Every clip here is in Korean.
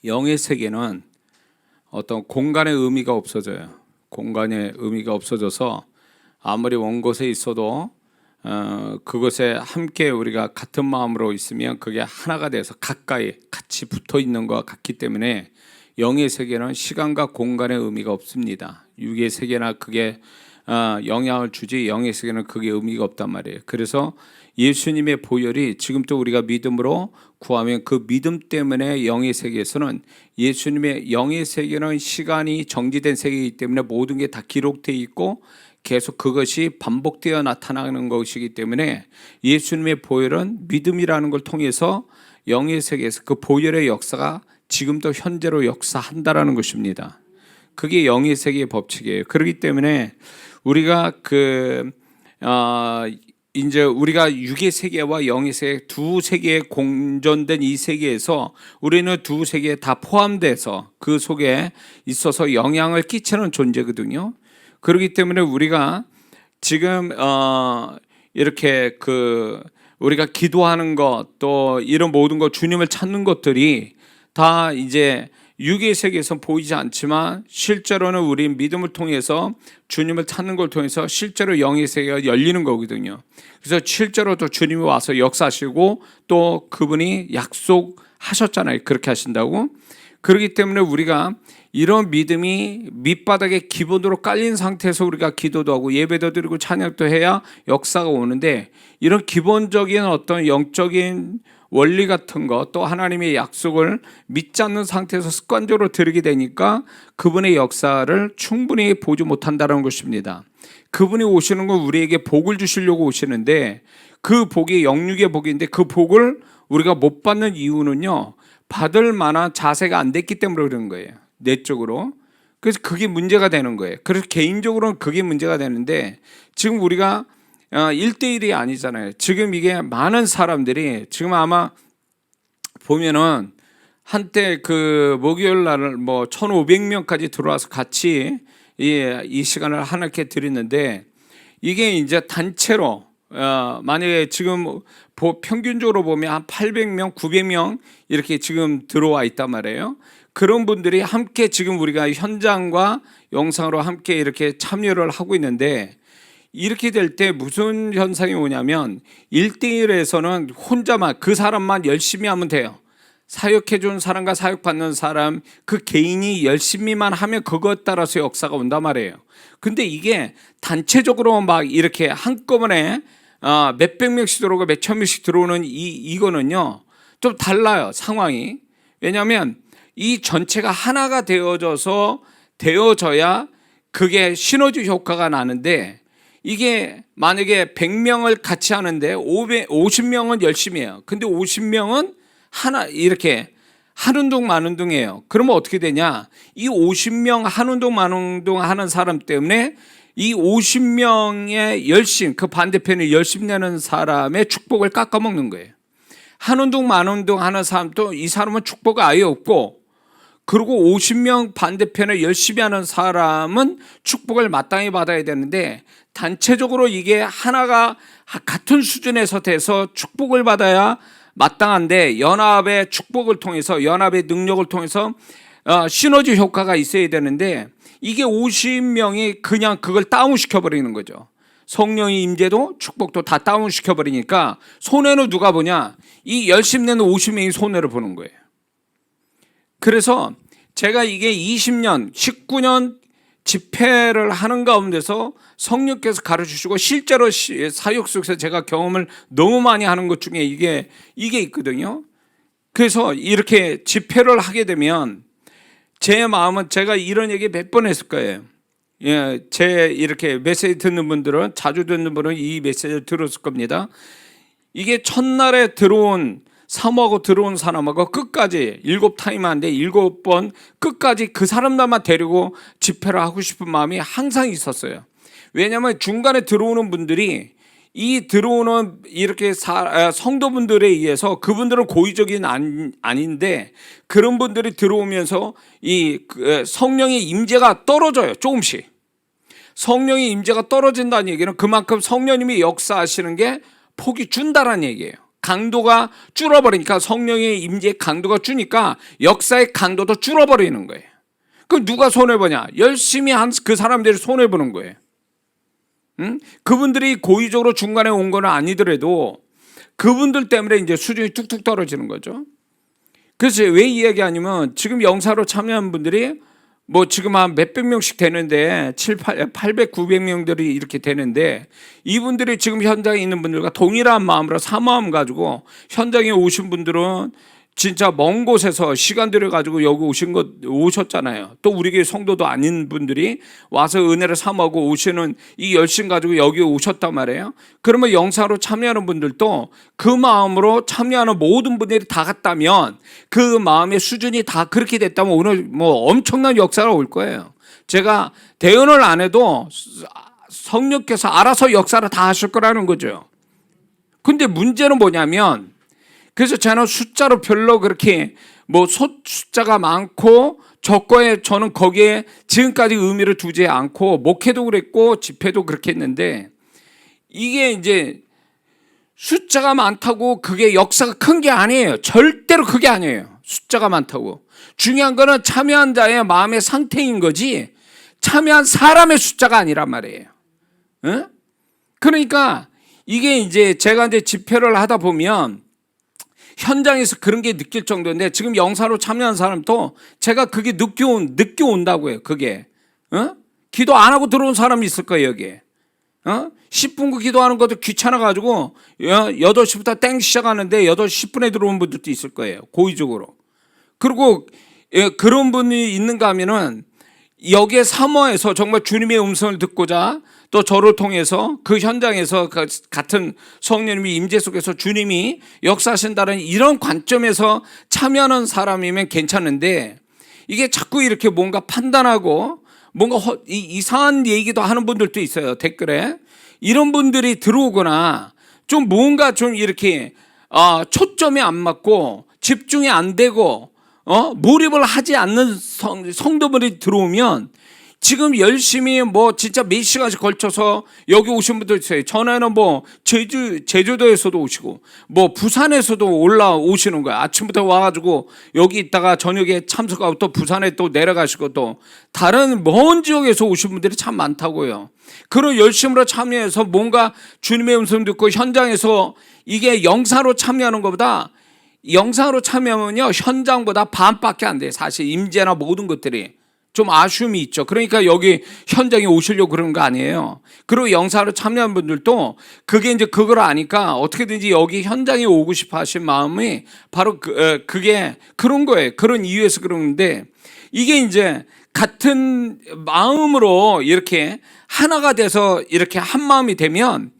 영의 세계는 어떤 공간의 의미가 없어져요. 공간의 의미가 없어져서 아무리 먼 곳에 있어도 그곳에 함께 우리가 같은 마음으로 있으면 그게 하나가 돼서 가까이 같이 붙어 있는 것과 같기 때문에 영의 세계는 시간과 공간의 의미가 없습니다. 육의 세계나 그게 영향을 주지 영의 세계는 그게 의미가 없단 말이에요. 그래서 예수님의 보혈이 지금 또 우리가 믿음으로 구하면 그 믿음 때문에 영의 세계에서는 예수님의 영의 세계는 시간이 정지된 세계이기 때문에 모든 게 다 기록되어 있고 계속 그것이 반복되어 나타나는 것이기 때문에 예수님의 보혈은 믿음이라는 걸 통해서 영의 세계에서 그 보혈의 역사가 지금도 현재로 역사한다라는 것입니다. 그게 영의 세계의 법칙이에요. 그렇기 때문에 우리가 이제 우리가 육의 세계와 영의 세계 두 세계에 공존된 이 세계에서 우리는 두 세계에 다 포함돼서 그 속에 있어서 영향을 끼치는 존재거든요. 그렇기 때문에 우리가 지금 이렇게 우리가 기도하는 것 또 이런 모든 것 주님을 찾는 것들이 다 이제 육의 세계에서 보이지 않지만 실제로는 우리 믿음을 통해서 주님을 찾는 걸 통해서 실제로 영의 세계가 열리는 거거든요. 그래서 실제로 또 주님이 와서 역사하시고 또 그분이 약속하셨잖아요. 그렇게 하신다고. 그렇기 때문에 우리가 이런 믿음이 밑바닥에 기본으로 깔린 상태에서 우리가 기도도 하고 예배도 드리고 찬양도 해야 역사가 오는데 이런 기본적인 어떤 영적인 원리 같은 것 또 하나님의 약속을 믿지 않는 상태에서 습관적으로 드리게 되니까 그분의 역사를 충분히 보지 못한다는 것입니다. 그분이 오시는 건 우리에게 복을 주시려고 오시는데 그 복이 영육의 복인데 그 복을 우리가 못 받는 이유는요, 받을 만한 자세가 안 됐기 때문에 그런 거예요. 내적으로. 그래서 그게 문제가 되는 거예요. 그래서 개인적으로는 그게 문제가 되는데 지금 우리가 1대1이 아니잖아요. 지금 이게 많은 사람들이 지금 아마 보면은 한때 그 목요일 날을 1,500명까지 들어와서 같이 이 시간을 하나님께 드리는데 이게 이제 단체로 만약에 지금 평균적으로 보면 한 800명, 900명 이렇게 지금 들어와 있단 말이에요. 그런 분들이 함께 지금 우리가 현장과 영상으로 함께 이렇게 참여를 하고 있는데 이렇게 될 때 무슨 현상이 오냐면 1대1에서는 혼자만 그 사람만 열심히 하면 돼요. 사역해 준 사람과 사역받는 사람 그 개인이 열심히만 하면 그것 따라서 역사가 온단 말이에요. 근데 이게 단체적으로 막 이렇게 한꺼번에 몇백 명씩 들어오고 몇천 명씩 들어오는 이거는요 좀 달라요, 상황이. 왜냐하면 이 전체가 하나가 되어져야 그게 시너지 효과가 나는데 이게 만약에 100명을 같이 하는데 50명은 열심히 해요. 근데 50명은 이렇게 한운동 만운동이에요. 그러면 어떻게 되냐? 이 50명 한운동 만운동 하는 사람 때문에 이 50명의 열심, 그 반대편에 열심 내는 사람의 축복을 깎아먹는 거예요. 한운동 만운동 하는 사람도 이 사람은 축복이 아예 없고 그리고 50명 반대편에 열심히 하는 사람은 축복을 마땅히 받아야 되는데 단체적으로 이게 하나가 같은 수준에서 돼서 축복을 받아야 마땅한데 연합의 축복을 통해서 연합의 능력을 통해서 시너지 효과가 있어야 되는데 이게 50명이 그냥 그걸 다운시켜버리는 거죠. 성령의 임재도 축복도 다 다운시켜버리니까 손해는 누가 보냐? 이 열심히 내는 50명이 손해를 보는 거예요. 그래서 제가 이게 20년, 19년 집회를 하는 가운데서 성령께서 가르치시고 실제로 사역 속에서 제가 경험을 너무 많이 하는 것 중에 이게 있거든요. 그래서 이렇게 집회를 하게 되면 제 마음은 제가 이런 얘기 몇 번 했을 거예요. 제 이렇게 메시지 듣는 분들은 자주 듣는 분은 이 메시지를 들었을 겁니다. 이게 첫날에 사모하고 들어온 사람하고 끝까지 7타임인데 7번 끝까지 그 사람들만 데리고 집회를 하고 싶은 마음이 항상 있었어요. 왜냐하면 중간에 들어오는 분들이 이 들어오는 이렇게 성도분들에 의해서 그분들은 고의적인 아닌데 그런 분들이 들어오면서 이 성령의 임재가 떨어져요. 조금씩. 성령의 임재가 떨어진다는 얘기는 그만큼 성령님이 역사하시는 게 폭이 준다라는 얘기예요. 강도가 줄어버리니까, 성령의 임재의 강도가 주니까 역사의 강도도 줄어버리는 거예요. 그럼 누가 손해보냐? 열심히 한 그 사람들이 손해보는 거예요. 응? 그분들이 고의적으로 중간에 온 건 아니더라도 그분들 때문에 이제 수준이 뚝뚝 떨어지는 거죠. 그래서 왜 이 이야기하냐면, 지금 영사로 참여한 분들이 뭐 지금 한 몇백 명씩 되는데 800, 900명들이 이렇게 되는데, 이분들이 지금 현장에 있는 분들과 동일한 마음으로 사모함 가지고 현장에 오신 분들은 진짜 먼 곳에서 시간 들여가지고 여기 오셨잖아요. 또 우리 교회 성도도 아닌 분들이 와서 은혜를 사모하고 오시는 이 열심 가지고 여기 오셨단 말이에요. 그러면 영사로 참여하는 분들도 그 마음으로 참여하는 모든 분들이 다 갔다면, 그 마음의 수준이 다 그렇게 됐다면 오늘 뭐 엄청난 역사가 올 거예요. 제가 대언을 안 해도 성령께서 알아서 역사를 다 하실 거라는 거죠. 근데 문제는 뭐냐면, 그래서 저는 숫자로 별로 그렇게 뭐 숫자가 많고 적고에 저는 거기에 지금까지 의미를 두지 않고, 목회도 그랬고 집회도 그렇게 했는데, 이게 이제 숫자가 많다고 그게 역사가 큰 게 아니에요. 절대로 그게 아니에요. 숫자가 많다고. 중요한 거는 참여한 자의 마음의 상태인 거지, 참여한 사람의 숫자가 아니란 말이에요. 응? 그러니까 이게 이제 제가 이제 집회를 하다 보면 현장에서 그런 게 느낄 정도인데, 지금 영사로 참여한 사람도 제가 그게 늦게 온다고요. 그게 기도 안 하고 들어온 사람이 있을 거예요. 여기에 10분 기도하는 것도 귀찮아가지고 8시부터 땡 시작하는데 8시 10분에 들어온 분들도 있을 거예요. 고의적으로. 그리고 그런 분이 있는가 하면은 여기에 사모해서 정말 주님의 음성을 듣고자, 또 저를 통해서 그 현장에서 같은 성령님이 임재 속에서 주님이 역사하신다는 이런 관점에서 참여하는 사람이면 괜찮은데, 이게 자꾸 이렇게 뭔가 판단하고 뭔가 이상한 얘기도 하는 분들도 있어요. 댓글에 이런 분들이 들어오거나 좀 뭔가 좀 이렇게 초점이 안 맞고 집중이 안 되고 몰입을 하지 않는 성도들이 들어오면, 지금 열심히 뭐 진짜 몇 시간씩 걸쳐서 여기 오신 분들 있어요. 전에는 뭐 제주도에서도 오시고 뭐 부산에서도 올라오시는 거예요. 아침부터 와가지고 여기 있다가 저녁에 참석하고 또 부산에 또 내려가시고, 또 다른 먼 지역에서 오신 분들이 참 많다고요. 그런 열심으로 참여해서 뭔가 주님의 음성 듣고 현장에서, 이게 영사로 참여하는 것보다, 영상으로 참여하면요 현장보다 반밖에 안 돼요. 사실 임재나 모든 것들이 좀 아쉬움이 있죠. 그러니까 여기 현장에 오시려고 그러는 거 아니에요. 그리고 영상으로 참여한 분들도 그게 이제 그걸 아니까 어떻게든지 여기 현장에 오고 싶어 하신 마음이 바로 그게 그런 거예요. 그런 이유에서 그러는데, 이게 이제 같은 마음으로 이렇게 하나가 돼서 이렇게 한 마음이 되면,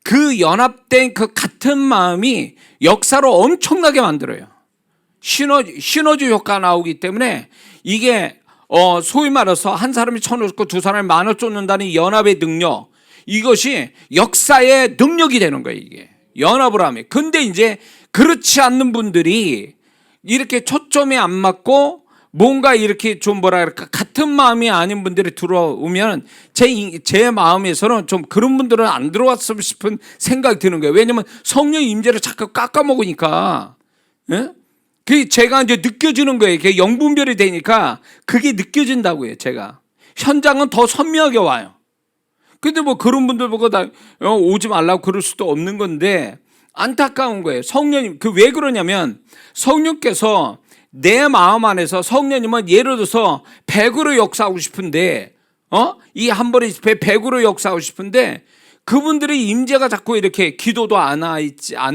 그 연합된 그 같은 마음이 역사로 엄청나게 만들어요. 시너지 효과가 나오기 때문에, 이게 소위 말해서 한 사람이 1,000을 쏟고 두 사람이 10,000을 쏟는다는 연합의 능력, 이것이 역사의 능력이 되는 거예요. 이게 연합을 하면. 근데 이제 그렇지 않는 분들이 이렇게 초점이 안 맞고 뭔가 이렇게 좀 뭐랄까 같은 마음이 아닌 분들이 들어오면 제 마음에서는 좀 그런 분들은 안 들어왔으면 싶은 생각이 드는 거예요. 왜냐면 성령 임재를 자꾸 깎아먹으니까. 예? 그게 제가 이제 느껴지는 거예요. 그게 영분별이 되니까 그게 느껴진다고요. 제가 현장은 더 선명하게 와요. 근데 뭐 그런 분들 보고 다 오지 말라고 그럴 수도 없는 건데, 안타까운 거예요. 성령님 왜 그러냐면, 성령께서 내 마음 안에서, 성령님은 예를 들어서 100으로 역사하고 싶은데 이 한 번의 집회 100으로 역사하고 싶은데, 그분들의 임재가 자꾸 이렇게 기도도 안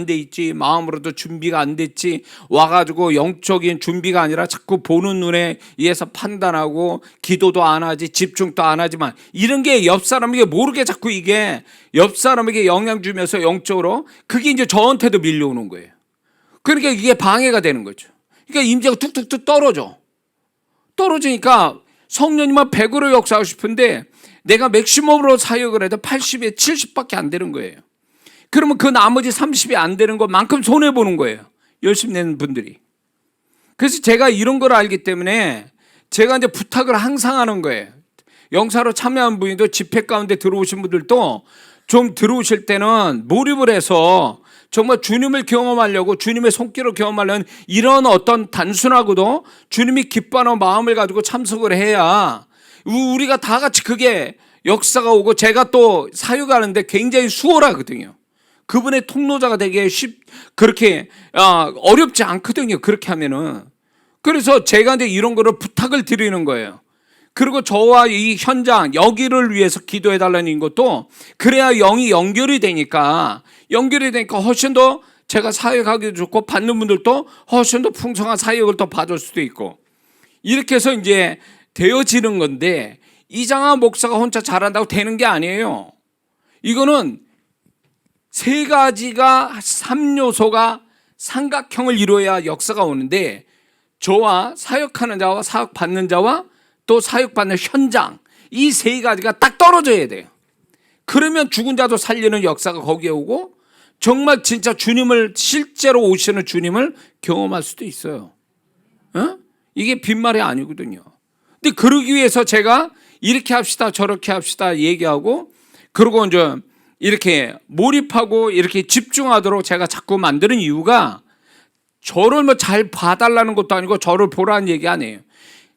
돼 있지, 마음으로도 준비가 안 됐지, 와가지고 영적인 준비가 아니라 자꾸 보는 눈에 의해서 판단하고 기도도 안 하지, 집중도 안 하지만, 이런 게 옆 사람에게 모르게 자꾸 이게 옆 사람에게 영향 주면서 영적으로 그게 이제 저한테도 밀려오는 거예요. 그러니까 이게 방해가 되는 거죠. 그러니까 임재가 툭툭툭 떨어지니까 성령님은 100으로 역사하고 싶은데 내가 맥시멈으로 사역을 해도 80에 70밖에 안 되는 거예요. 그러면 그 나머지 30이 안 되는 것만큼 손해보는 거예요. 열심히 내는 분들이. 그래서 제가 이런 걸 알기 때문에 제가 이제 부탁을 항상 하는 거예요. 영사로 참여한 분들도 집회 가운데 들어오신 분들도 좀 들어오실 때는 몰입을 해서 정말 주님을 경험하려고, 주님의 손길을 경험하려는 이런 어떤 단순하고도 주님이 기뻐하는 마음을 가지고 참석을 해야 우리가 다 같이 그게 역사가 오고, 제가 또 사역하는데 굉장히 수월하거든요. 그분의 통로자가 되게 그렇게 어렵지 않거든요. 그렇게 하면은. 그래서 제가 이제 이런 거를 부탁을 드리는 거예요. 그리고 저와 이 현장 여기를 위해서 기도해 달라는 것도 그래야 영이 연결이 되니까 훨씬 더 제가 사역하기도 좋고, 받는 분들도 훨씬 더 풍성한 사역을 더 받을 수도 있고, 이렇게 해서 이제 되어지는 건데, 이장하 목사가 혼자 잘한다고 되는 게 아니에요. 이거는 세 가지가, 3요소가 삼각형을 이루어야 역사가 오는데, 저와 사역하는 자와 사역받는 자와 또 사역받는 현장, 이 세 가지가 딱 떨어져야 돼요. 그러면 죽은 자도 살리는 역사가 거기에 오고, 정말 진짜 주님을, 실제로 오시는 주님을 경험할 수도 있어요. 이게 빈말이 아니거든요. 근데 그러기 위해서 제가 이렇게 합시다 저렇게 합시다 얘기하고, 그리고 이제 이렇게 몰입하고 이렇게 집중하도록 제가 자꾸 만드는 이유가, 저를 뭐 잘 봐달라는 것도 아니고 저를 보라는 얘기 아니에요.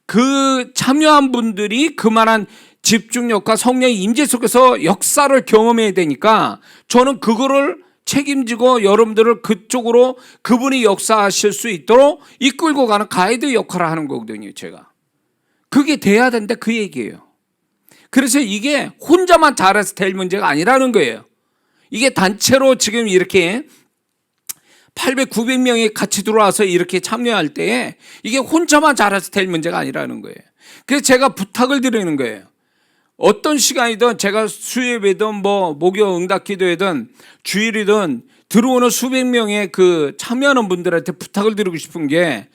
그 참여한 분들이 그만한 집중력과 성령의 임재 속에서 역사를 경험해야 되니까, 저는 그거를 책임지고 여러분들을 그쪽으로, 그분이 역사하실 수 있도록 이끌고 가는 가이드 역할을 하는 거거든요. 제가 그게 돼야 된다, 그 얘기예요. 그래서 이게 혼자만 잘해서 될 문제가 아니라는 거예요. 이게 단체로 지금 이렇게 800, 900명이 같이 들어와서 이렇게 참여할 때 이게 혼자만 잘해서 될 문제가 아니라는 거예요. 그래서 제가 부탁을 드리는 거예요. 어떤 시간이든, 제가 수요일이든 뭐 목요 응답 기도회든 주일이든 들어오는 수백 명의 그 참여하는 분들한테 부탁을 드리고 싶은 게,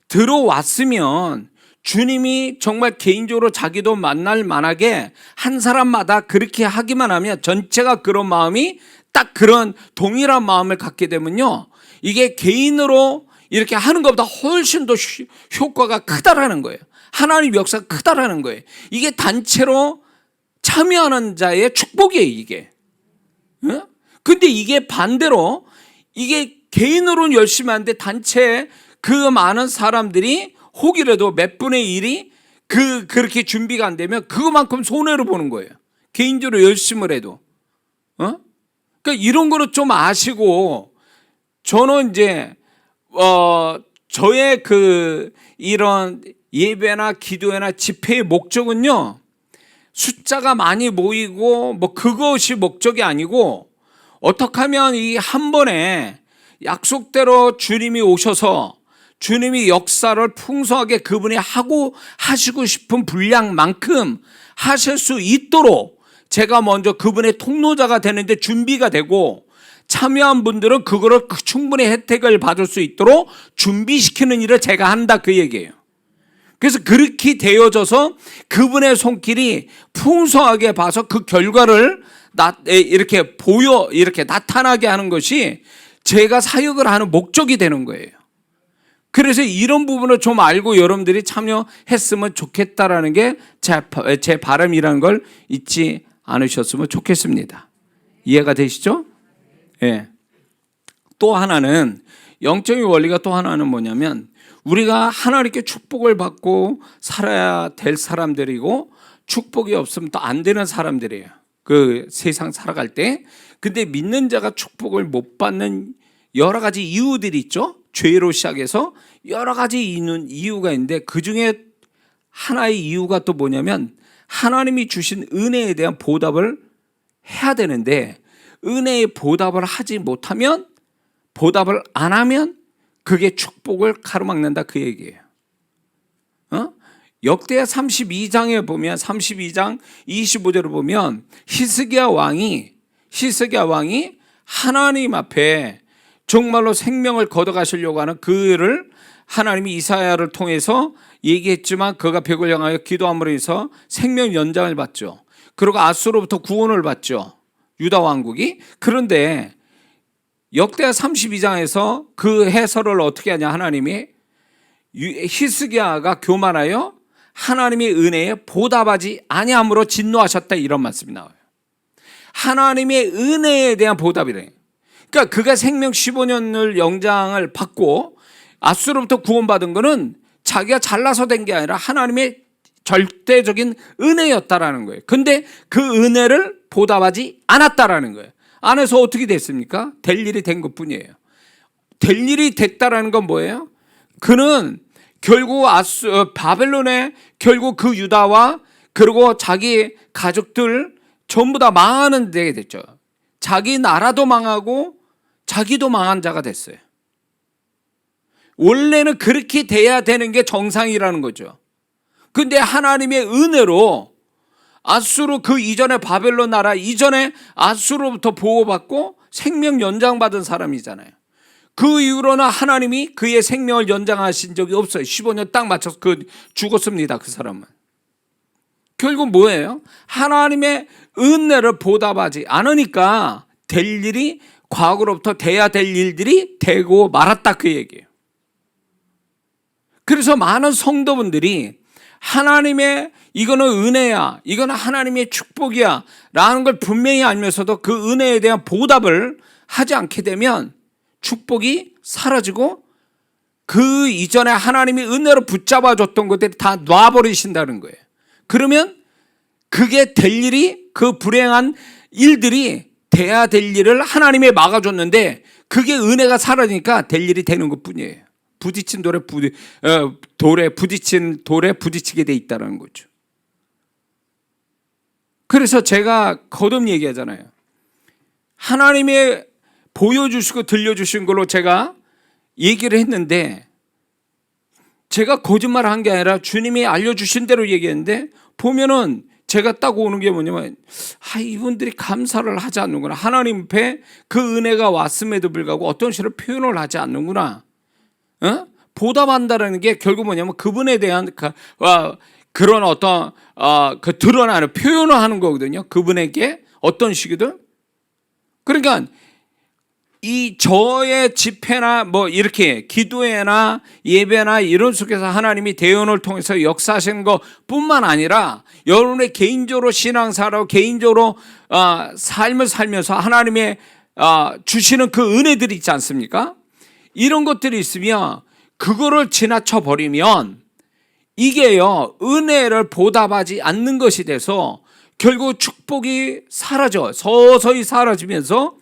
들어왔으면 주님이 정말 개인적으로 자기도 만날 만하게 한 사람마다 그렇게 하기만 하면, 전체가 그런 마음이 딱 그런 동일한 마음을 갖게 되면요, 이게 개인으로 이렇게 하는 것보다 훨씬 더 효과가 크다라는 거예요. 하나님 역사가 크다라는 거예요. 이게 단체로 참여하는 자의 축복이에요, 이게. 근데 이게 반대로, 이게 개인으로는 열심히 하는데 단체 그 많은 사람들이 혹이라도 몇 분의 1이 그렇게 준비가 안 되면 그거만큼 손해를 보는 거예요. 개인적으로 열심을 해도. 그러니까 이런 거를 좀 아시고, 저는 이제 저의 이런 예배나 기도회나 집회의 목적은요, 숫자가 많이 모이고 뭐 그것이 목적이 아니고, 어떻게 하면 이 한 번에 약속대로 주님이 오셔서 주님이 역사를 풍성하게 그분이 하시고 싶은 분량만큼 하실 수 있도록 제가 먼저 그분의 통로자가 되는데 준비가 되고, 참여한 분들은 그거를 충분히 혜택을 받을 수 있도록 준비시키는 일을 제가 한다, 그 얘기예요. 그래서 그렇게 되어져서 그분의 손길이 풍성하게 봐서 그 결과를 이렇게 나타나게 하는 것이 제가 사역을 하는 목적이 되는 거예요. 그래서 이런 부분을 좀 알고 여러분들이 참여했으면 좋겠다라는 게 제 바람이라는 걸 잊지 않으셨으면 좋겠습니다. 이해가 되시죠? 예. 또 하나는, 영적인 원리가 또 하나는 뭐냐면, 우리가 하나님께 축복을 받고 살아야 될 사람들이고, 축복이 없으면 또 안 되는 사람들이에요. 그 세상 살아갈 때. 근데 믿는 자가 축복을 못 받는 여러 가지 이유들이 있죠. 죄로 시작해서 여러 가지 이유가 있는데, 그 중에 하나의 이유가 또 뭐냐면, 하나님이 주신 은혜에 대한 보답을 해야 되는데, 은혜의 보답을 하지 못하면, 보답을 안 하면 그게 축복을 가로막는다, 그 얘기예요. 역대하 32장에 보면, 32장 25절을 보면 히스기야 왕이 하나님 앞에 정말로 생명을 걷어가시려고 하는 그를 하나님이 이사야를 통해서 얘기했지만, 그가 벽을 향하여 기도함으로 해서 생명 연장을 받죠. 그리고 아수로부터 구원을 받죠, 유다 왕국이. 그런데 역대하 32장에서 그 해설을 어떻게 하냐, 하나님이 히스기야가 교만하여 하나님의 은혜에 보답하지 아니함으로 진노하셨다, 이런 말씀이 나와요. 하나님의 은혜에 대한 보답이래. 그러니까 그가 생명 15년을 영장을 받고 앗수로부터 구원받은 거는 자기가 잘나서 된 게 아니라 하나님의 절대적인 은혜였다라는 거예요. 근데 그 은혜를 보답하지 않았다라는 거예요. 안 해서 어떻게 됐습니까? 될 일이 된 것뿐이에요. 될 일이 됐다라는 건 뭐예요? 그는 결국 바벨론에 결국 그 유다와 그리고 자기 가족들 전부 다 망하는 데게 됐죠. 자기 나라도 망하고 자기도 망한 자가 됐어요. 원래는 그렇게 돼야 되는 게 정상이라는 거죠. 근데 하나님의 은혜로 앗수르 그 이전에 바벨론 나라 이전에 앗수르로부터 보호받고 생명 연장받은 사람이잖아요. 그 이후로는 하나님이 그의 생명을 연장하신 적이 없어요. 15년 딱 맞춰서 죽었습니다. 그 사람은. 결국 뭐예요? 하나님의 은혜를 보답하지 않으니까 될 일이 과거로부터 돼야 될 일들이 되고 말았다 그 얘기예요. 그래서 많은 성도분들이 하나님의 이거는 은혜야, 이거는 하나님의 축복이야 라는 걸 분명히 알면서도 그 은혜에 대한 보답을 하지 않게 되면 축복이 사라지고 그 이전에 하나님이 은혜로 붙잡아줬던 것들이 다 놔버리신다는 거예요. 그러면 그게 될 일이 그 불행한 일들이 돼야 될 일을 하나님이 막아줬는데 그게 은혜가 사라지니까 될 일이 되는 것뿐이에요. 부딪힌 부딪힌 돌에 부딪히게 돼 있다는 거죠. 그래서 제가 거듭 얘기하잖아요. 하나님의 보여주시고 들려주신 걸로 제가 얘기를 했는데 제가 거짓말을 한 게 아니라 주님이 알려주신 대로 얘기했는데 보면은 제가 딱 오는 게 뭐냐면 이분들이 감사를 하지 않는구나. 하나님 앞에 그 은혜가 왔음에도 불구하고 어떤 식으로 표현을 하지 않는구나. 보답한다는 게 결국 뭐냐면 그분에 대한 그런 어떤 그 드러나는 표현을 하는 거거든요. 그분에게 어떤 식이든. 그러니까 이 저의 집회나 뭐 이렇게 기도회나 예배나 이런 속에서 하나님이 대언을 통해서 역사하시는 것뿐만 아니라 여러분의 개인적으로 신앙생활하고 개인적으로 삶을 살면서 하나님의 주시는 그 은혜들이 있지 않습니까? 이런 것들이 있으면 그거를 지나쳐 버리면 이게요 은혜를 보답하지 않는 것이 돼서 결국 축복이 사라져 서서히 사라지면서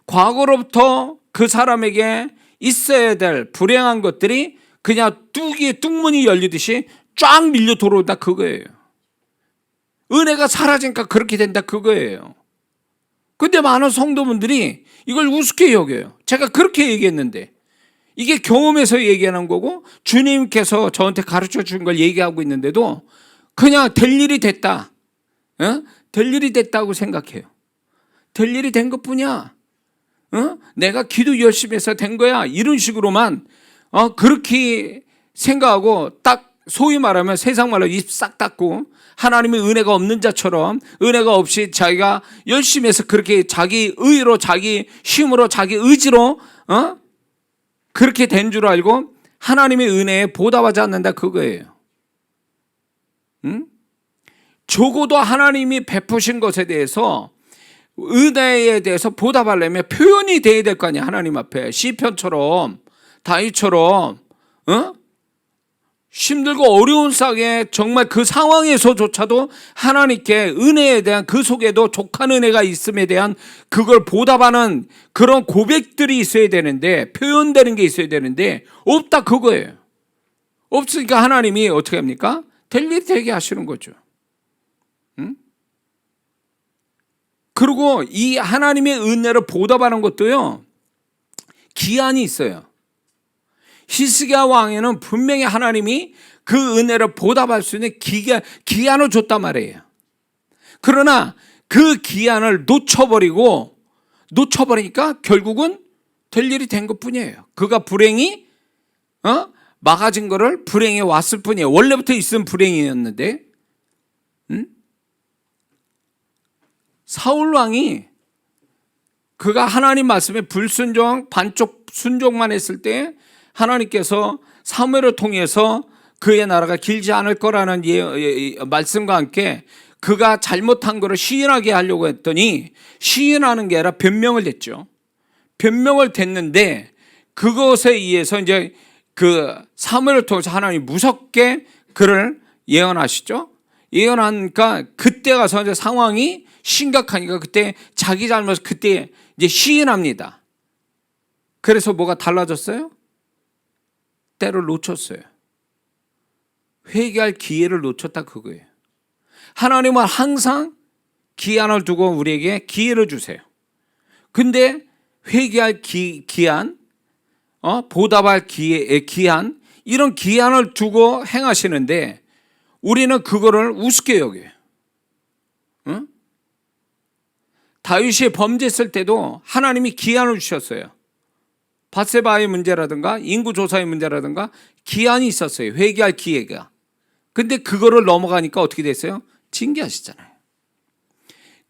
과거로부터 그 사람에게 있어야 될 불행한 것들이 그냥 뚝문이 열리듯이 쫙 밀려 들어온다 그거예요. 은혜가 사라지니까 그렇게 된다 그거예요. 근데 많은 성도분들이 이걸 우습게 여겨요. 제가 그렇게 얘기했는데 이게 경험에서 얘기하는 거고 주님께서 저한테 가르쳐 준 걸 얘기하고 있는데도 그냥 될 일이 됐다. 될 일이 됐다고 생각해요. 될 일이 된 것뿐이야. 내가 기도 열심히 해서 된 거야. 이런 식으로만 그렇게 생각하고 딱 소위 말하면 세상 말로 입 싹 닫고 하나님의 은혜가 없는 자처럼 은혜가 없이 자기가 열심히 해서 그렇게 자기 의로 자기 힘으로 자기 의지로 그렇게 된 줄 알고 하나님의 은혜에 보답하지 않는다 그거예요. 적어도 하나님이 베푸신 것에 대해서 은혜에 대해서 보답하려면 표현이 돼야 될 거 아니야. 하나님 앞에 시편처럼 다윗처럼 힘들고 어려운 상에 정말 그 상황에서조차도 하나님께 은혜에 대한 그 속에도 족한 은혜가 있음에 대한 그걸 보답하는 그런 고백들이 있어야 되는데 표현되는 게 있어야 되는데 없다 그거예요. 없으니까 하나님이 어떻게 합니까? 될 일이 되게 하시는 거죠. 그리고 이 하나님의 은혜를 보답하는 것도요 기한이 있어요. 히스기야 왕에는 분명히 하나님이 그 은혜를 보답할 수 있는 기한을 줬단 말이에요. 그러나 그 기한을 놓쳐버리니까 결국은 될 일이 된 것뿐이에요. 그가 불행이 막아진 거를 불행이 왔을 뿐이에요. 원래부터 있은 불행이었는데 사울 왕이 그가 하나님 말씀에 불순종 반쪽 순종만 했을 때 하나님께서 사무엘을 통해서 그의 나라가 길지 않을 거라는 말씀과 함께 그가 잘못한 것을 시인하게 하려고 했더니 시인하는 게 아니라 변명을 했죠. 변명을 댔는데 그것에 의해서 이제 그 사무엘을 통해서 하나님이 무섭게 그를 예언하시죠. 예언하니까 그때 가서 이제 상황이 심각하니까 그때 자기 잘못을 그때 이제 시인합니다. 그래서 뭐가 달라졌어요? 때를 놓쳤어요. 회개할 기회를 놓쳤다 그거예요. 하나님은 항상 기한을 두고 우리에게 기회를 주세요. 근데 회개할 기한, 보답할 기한, 이런 기한을 두고 행하시는데 우리는 그거를 우습게 여겨요. 응? 다윗이 범죄했을 때도 하나님이 기한을 주셨어요. 밧세바의 문제라든가 인구조사의 문제라든가 기한이 있었어요. 회개할 기회가. 근데 그거를 넘어가니까 어떻게 됐어요? 징계하시잖아요.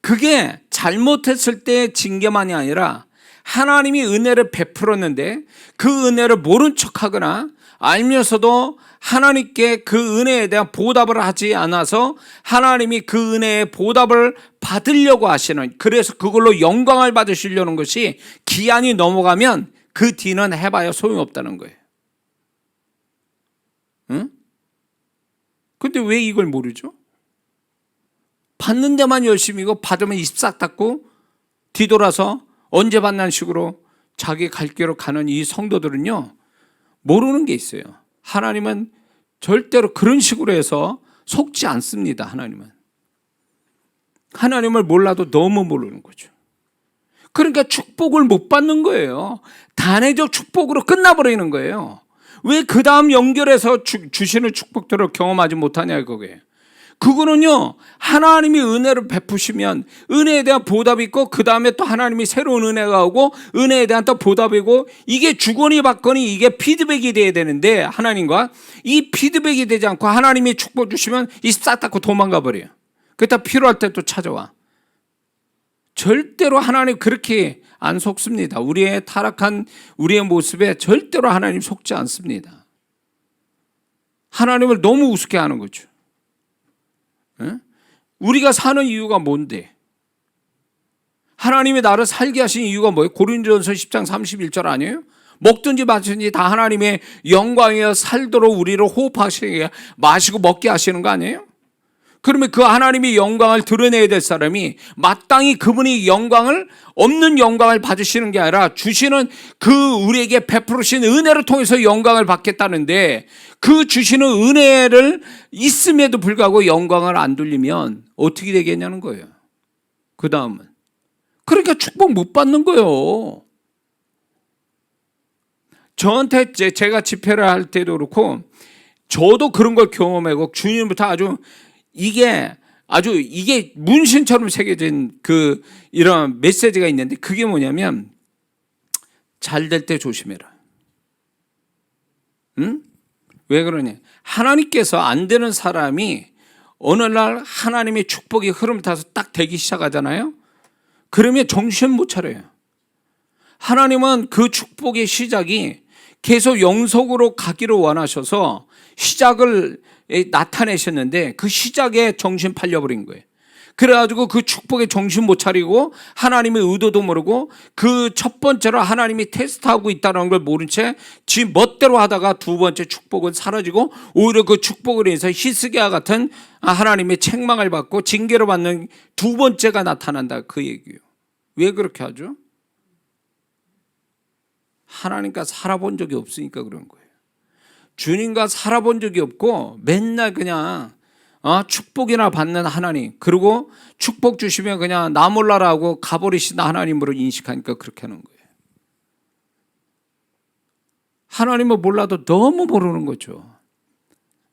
그게 잘못했을 때 징계만이 아니라 하나님이 은혜를 베풀었는데 그 은혜를 모른 척하거나 알면서도 하나님께 그 은혜에 대한 보답을 하지 않아서 하나님이 그 은혜의 보답을 받으려고 하시는, 그래서 그걸로 영광을 받으시려는 것이 기한이 넘어가면 그 뒤는 해봐야 소용없다는 거예요. 응? 근데 왜 이걸 모르죠? 받는 데만 열심히고 받으면 입 싹 닫고 뒤돌아서 언제 받는 식으로 자기 갈 길로 가는 이 성도들은요, 모르는 게 있어요. 하나님은 절대로 그런 식으로 해서 속지 않습니다. 하나님을 몰라도 너무 모르는 거죠. 그러니까 축복을 못 받는 거예요. 단회적 축복으로 끝나버리는 거예요. 왜 그 다음 연결해서 주시는 축복들을 경험하지 못하냐 그거예요. 그거는요, 하나님이 은혜를 베푸시면 은혜에 대한 보답이 있고 그 다음에 또 하나님이 새로운 은혜가 오고 은혜에 대한 또 보답이고, 이게 주거니 받거니 이게 피드백이 돼야 되는데 하나님과 이 피드백이 되지 않고 하나님이 축복 주시면 이 싹 닫고 도망가 버려요. 그때 필요할 때 또 찾아와. 절대로 하나님 그렇게 안 속습니다. 우리의 타락한 우리의 모습에 절대로 하나님 속지 않습니다. 하나님을 너무 우습게 하는 거죠. 우리가 사는 이유가 뭔데? 하나님이 나를 살게 하신 이유가 뭐예요? 고린도전서 10장 31절 아니에요? 먹든지 마시든지 다 하나님의 영광이여 살도록 우리를 호흡하시게 마시고 먹게 하시는 거 아니에요? 그러면 그 하나님의 영광을 드러내야 될 사람이 마땅히 그분이 영광을, 없는 영광을 받으시는 게 아니라 주시는 그 우리에게 베푸신 은혜를 통해서 영광을 받겠다는데, 그 주시는 은혜를 있음에도 불구하고 영광을 안 돌리면 어떻게 되겠냐는 거예요. 그 다음은 그러니까 축복 못 받는 거예요. 저한테 제가 집회를 할 때도 그렇고 저도 그런 걸 경험하고 주님부터 이게 문신처럼 새겨진 이런 메시지가 있는데, 그게 뭐냐면 잘 될 때 조심해라. 응? 왜 그러냐? 하나님께서 안 되는 사람이 어느 날 하나님의 축복이 흐름 타서 딱 되기 시작하잖아요. 그러면 정신 못 차려요. 하나님은 그 축복의 시작이 계속 영속으로 가기를 원하셔서 시작을 나타내셨는데 그 시작에 정신 팔려버린 거예요. 그래가지고 그 축복에 정신 못 차리고 하나님의 의도도 모르고 그 첫 번째로 하나님이 테스트하고 있다는 걸 모른 채 지 멋대로 하다가 두 번째 축복은 사라지고 오히려 그 축복으로 인해서 히스기야 같은 하나님의 책망을 받고 징계를 받는 두 번째가 나타난다, 그 얘기예요. 왜 그렇게 하죠? 하나님과 살아본 적이 없으니까 그런 거예요. 주님과 살아본 적이 없고 맨날 그냥 축복이나 받는 하나님, 그리고 축복 주시면 그냥 나 몰라라고 가버리신 하나님으로 인식하니까 그렇게 하는 거예요. 하나님을 몰라도 너무 모르는 거죠.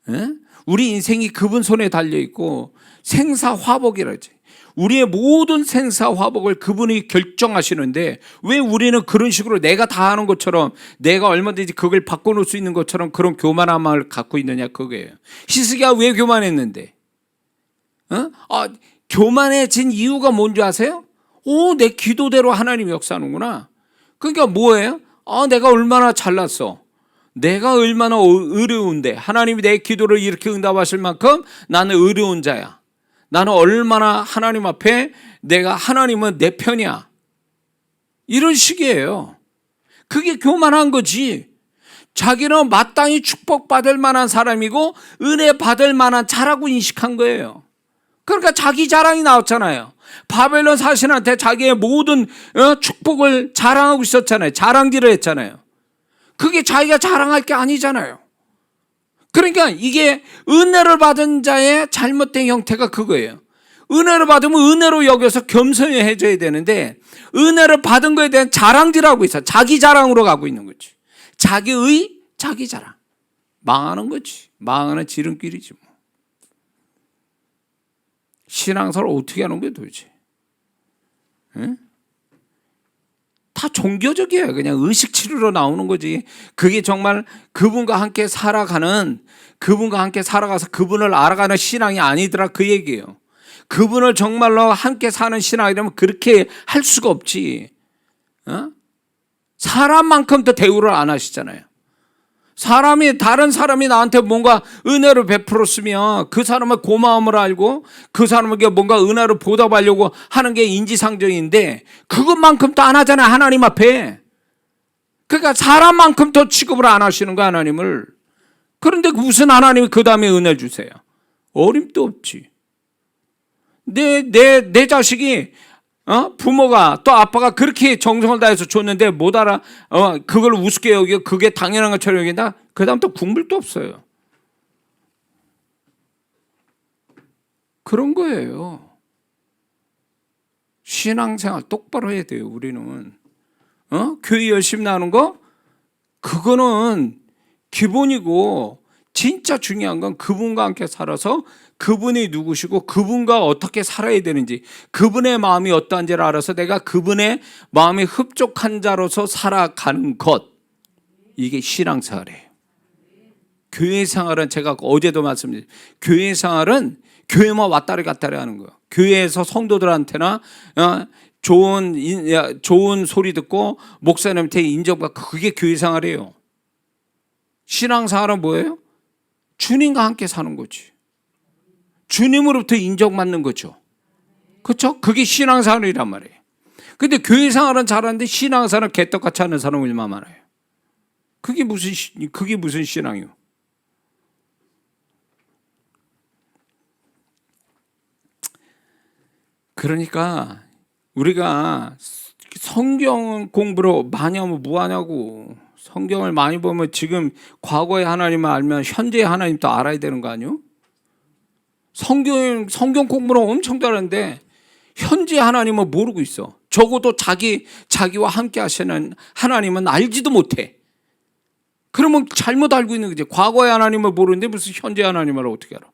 에? 우리 인생이 그분 손에 달려있고 생사화복이라지, 우리의 모든 생사화복을 그분이 결정하시는데 왜 우리는 그런 식으로 내가 다 하는 것처럼, 내가 얼마든지 그걸 바꿔놓을 수 있는 것처럼 그런 교만함을 갖고 있느냐, 그거예요. 히스기야 왜 교만했는데? 교만해진 이유가 뭔지 아세요? 내 기도대로 하나님이 역사하는구나. 그러니까 뭐예요? 내가 얼마나 잘났어, 내가 얼마나 어려운데 하나님이 내 기도를 이렇게 응답하실 만큼 나는 어려운 자야, 나는 얼마나 하나님 앞에 하나님은 내 편이야. 이런 식이에요. 그게 교만한 거지. 자기는 마땅히 축복받을 만한 사람이고 은혜 받을 만한 자라고 인식한 거예요. 그러니까 자기 자랑이 나왔잖아요. 바벨론 사신한테 자기의 모든 축복을 자랑하고 있었잖아요. 자랑질을 했잖아요. 그게 자기가 자랑할 게 아니잖아요. 그러니까 이게 은혜를 받은 자의 잘못된 형태가 그거예요. 은혜를 받으면 은혜로 여겨서 겸손해져야 되는데 은혜를 받은 거에 대한 자랑질하고 있어. 자기 자랑으로 가고 있는 거지. 자기의 자기 자랑. 망하는 거지. 망하는 지름길이지 뭐. 신앙생활을 어떻게 하는 거야 도대체? 응? 다 종교적이에요. 그냥 의식 치료로 나오는 거지. 그게 정말 그분과 함께 살아가는, 그분과 함께 살아가서 그분을 알아가는 신앙이 아니더라 그 얘기예요. 그분을 정말로 함께 사는 신앙이라면 그렇게 할 수가 없지. 사람만큼 더 대우를 안 하시잖아요. 다른 사람이 나한테 뭔가 은혜를 베풀었으면 그 사람의 고마움을 알고 그 사람에게 뭔가 은혜를 보답하려고 하는 게 인지상정인데 그것만큼 또 안 하잖아요. 하나님 앞에. 그러니까 사람만큼 더 취급을 안 하시는 거야, 하나님을. 그런데 무슨 하나님이 그 다음에 은혜 주세요? 어림도 없지. 내 자식이 부모가 또 아빠가 그렇게 정성을 다해서 줬는데 못 알아 그걸 우습게 여기고 그게 당연한 것처럼 여긴다. 그 다음 또 국물도 없어요. 그런 거예요. 신앙생활 똑바로 해야 돼요. 우리는 교회 열심히 나오는 거 그거는 기본이고 진짜 중요한 건 그분과 함께 살아서 그분이 누구시고 그분과 어떻게 살아야 되는지 그분의 마음이 어떠한지를 알아서 내가 그분의 마음에 흡족한 자로서 살아가는 것, 이게 신앙생활이에요. 교회생활은 제가 어제도 말씀드렸죠. 교회생활은 교회만 왔다리 갔다리 하는 거예요. 교회에서 성도들한테나 좋은 소리 듣고 목사님한테 인정받고 그게 교회생활이에요. 신앙생활은 뭐예요? 주님과 함께 사는 거지. 주님으로부터 인정받는 거죠. 그렇죠? 그게 신앙생활이란 말이에요. 근데 교회생활은 잘하는데 신앙생활은 개떡같이 하는 사람은 얼마나 많아요. 그게 무슨 신앙이요? 그러니까 우리가 성경 공부를 많이 하면 뭐하냐고. 성경을 많이 보면 지금 과거의 하나님을 알면 현재의 하나님도 알아야 되는 거 아니에요? 성경 공부는 엄청 잘하는데 현재 하나님은 모르고 있어. 적어도 자기와 함께 하시는 하나님은 알지도 못해. 그러면 잘못 알고 있는 거지. 과거의 하나님을 모르는데 무슨 현재 하나님을 어떻게 알아?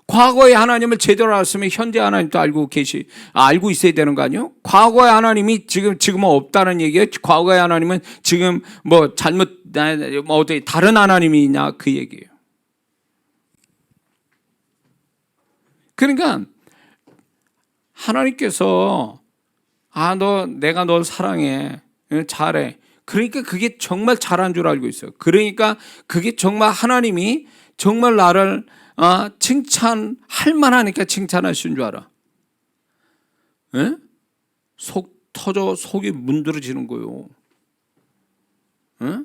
과거의 하나님을 제대로 알았으면 현재 하나님도 알고 있어야 되는 거 아니에요? 과거의 하나님이 지금은 없다는 얘기예요. 과거의 하나님은 지금 어떻게 다른 하나님이냐 그 얘기예요. 그러니까 하나님께서 내가 널 사랑해, 잘해. 그러니까 그게 정말 잘한 줄 알고 있어요. 그러니까 그게 정말 하나님이 정말 나를 칭찬할 만하니까 칭찬하신 줄 알아. 에? 속 터져 속이 문드러지는 거예요. 에?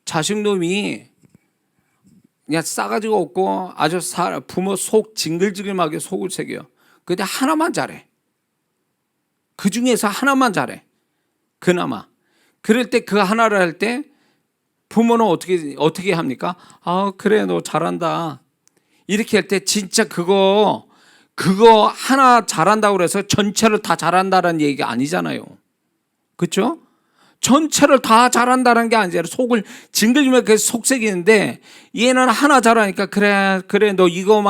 자식놈이 그냥 싸가지가 없고 아주 부모 속 징글징글하게 속을 새겨요. 근데 하나만 잘해. 그 중에서 하나만 잘해. 그나마. 그럴 때 그 하나를 할 때 부모는 어떻게 합니까? 그래 너 잘한다. 이렇게 할 때 진짜 그거 하나 잘한다고 그래서 전체를 다 잘한다는 얘기가 아니잖아요. 그렇죠? 전체를 다 잘한다는 게 아니라 속을 징글징글 속색이는데 얘는 하나 잘하니까 그래 너 이거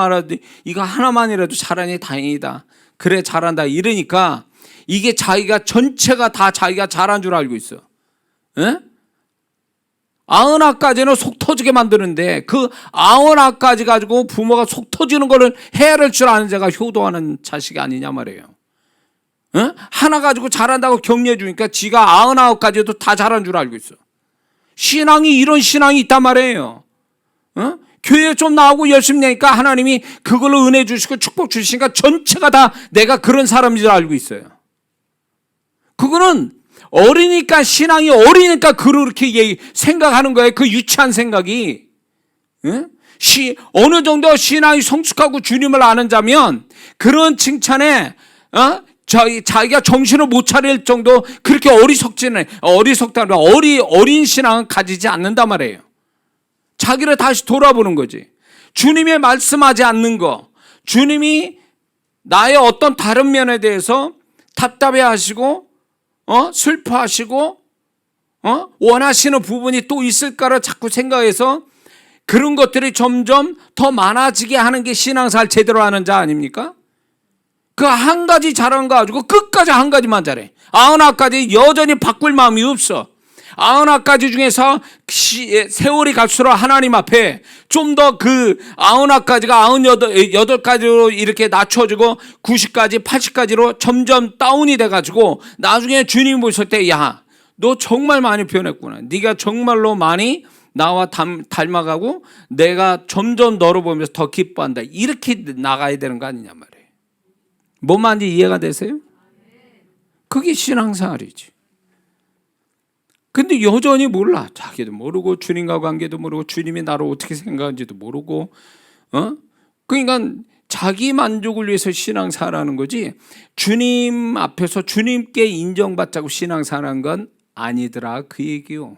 하나만이라도 잘하니 다행이다. 그래 잘한다 이러니까 이게 전체가 다 자기가 잘한 줄 알고 있어. 에? 90까지는 속 터지게 만드는데 그 90까지 가지고 부모가 속 터지는 거를 헤아릴 줄 아는 자가 효도하는 자식이 아니냐 말이에요. 하나 가지고 잘한다고 격려해 주니까 지가 99까지도 다 잘한 줄 알고 있어. 신앙이 이런 신앙이 있단 말이에요. 교회 좀 나오고 열심히 내니까 하나님이 그걸로 은혜 주시고 축복 주시니까 전체가 다 내가 그런 사람인 줄 알고 있어요. 그거는 어리니까, 신앙이 어리니까 그렇게 생각하는 거예요. 그 유치한 생각이. 응? 어느 정도 신앙이 성숙하고 주님을 아는 자면 그런 칭찬에 자기가 정신을 못 차릴 정도 그렇게 어리석다는 어린 신앙은 가지지 않는단 말이에요. 자기를 다시 돌아보는 거지. 주님이 말씀하지 않는 거, 주님이 나의 어떤 다른 면에 대해서 답답해하시고 슬퍼하시고 원하시는 부분이 또 있을까를 자꾸 생각해서 그런 것들이 점점 더 많아지게 하는 게 신앙생활 제대로 하는 자 아닙니까? 그 한 가지 잘한 거 가지고 끝까지 한 가지만 잘해. 99가지 여전히 바꿀 마음이 없어. 99가지 중에서 세월이 갈수록 하나님 앞에 좀 더 그 99가지가 98가지로 이렇게 낮춰지고 90가지, 80가지로 점점 다운이 돼가지고 나중에 주님 보실 때, 야, 너 정말 많이 변했구나. 네가 정말로 많이 나와 닮아가고 내가 점점 너를 보면서 더 기뻐한다. 이렇게 나가야 되는 거 아니냐 말이에요. 뭔 말인지 이해가 되세요? 그게 신앙생활이지. 근데 여전히 몰라. 자기도 모르고 주님과 관계도 모르고 주님이 나를 어떻게 생각하는지도 모르고 그러니까 자기 만족을 위해서 신앙생활하는 거지 주님 앞에서 주님께 인정받자고 신앙생활하는 건 아니더라 그 얘기요.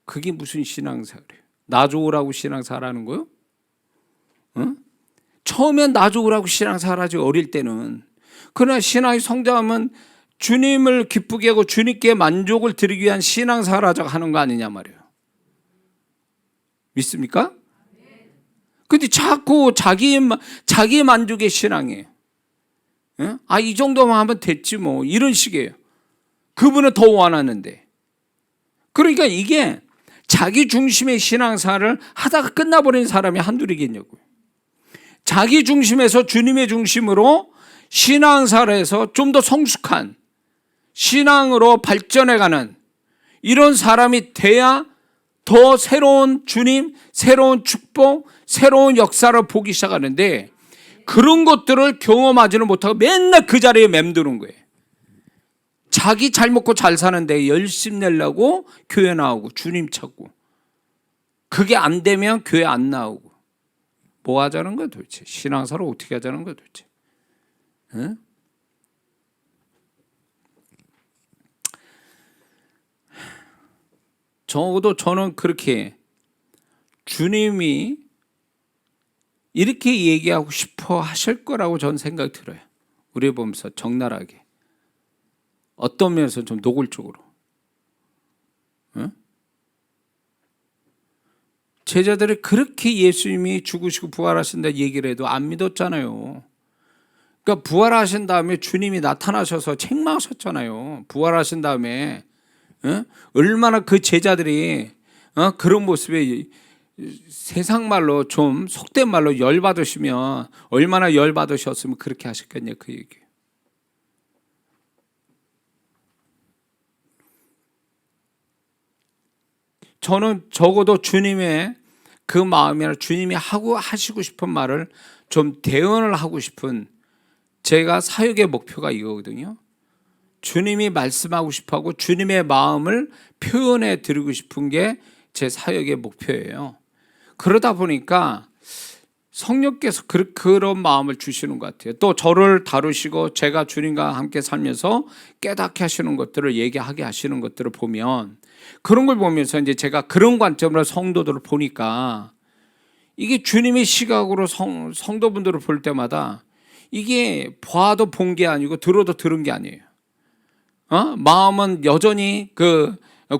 그게 무슨 신앙생활이에요? 나 좋으라고 신앙생활하는 거요? 처음엔 나 좋으라고 신앙생활하지 어릴 때는. 그러나 신앙이 성장하면 주님을 기쁘게 하고 주님께 만족을 드리기 위한 신앙생활 하자고 하는 거 아니냐 말이에요. 믿습니까? 근데 자꾸 자기 만족의 신앙이에요. 이 정도만 하면 됐지 뭐 이런 식이에요. 그분은 더 원하는데. 그러니까 이게 자기 중심의 신앙생활을 하다가 끝나버린 사람이 한둘이겠냐고요. 자기 중심에서 주님의 중심으로 신앙생활에서 좀 더 성숙한 신앙으로 발전해가는 이런 사람이 돼야 더 새로운 주님, 새로운 축복, 새로운 역사를 보기 시작하는데 그런 것들을 경험하지는 못하고 맨날 그 자리에 맴도는 거예요. 자기 잘 먹고 잘 사는데 열심 내려고 교회 나오고 주님 찾고 그게 안 되면 교회 안 나오고 뭐 하자는 거야 도대체. 신앙생활을 어떻게 하자는 거야 도대체. 응? 적어도 저는 그렇게 주님이 이렇게 얘기하고 싶어 하실 거라고 저는 생각이 들어요. 우리 보면서 적나라하게. 어떤 면에서 좀 노골적으로. 응? 제자들이 그렇게 예수님이 죽으시고 부활하신다 얘기를 해도 안 믿었잖아요. 그러니까 부활하신 다음에 주님이 나타나셔서 책망하셨잖아요. 부활하신 다음에 얼마나 그 제자들이 그런 모습에 세상 말로 좀 속된 말로 열받으시면 얼마나 열받으셨으면 그렇게 하셨겠냐 그 얘기예요. 저는 적어도 주님의 그 마음이나 주님이 하시고 싶은 말을 좀 대언을 하고 싶은 제가 사역의 목표가 이거거든요. 주님이 말씀하고 싶어하고 주님의 마음을 표현해 드리고 싶은 게 제 사역의 목표예요. 그러다 보니까 성령께서 그런 마음을 주시는 것 같아요. 또 저를 다루시고 제가 주님과 함께 살면서 깨닫게 하시는 것들을 얘기하게 하시는 것들을 보면 그런 걸 보면서 이제 제가 그런 관점으로 성도들을 보니까 이게 주님의 시각으로 성도분들을 볼 때마다 이게 봐도 본 게 아니고 들어도 들은 게 아니에요. 마음은 여전히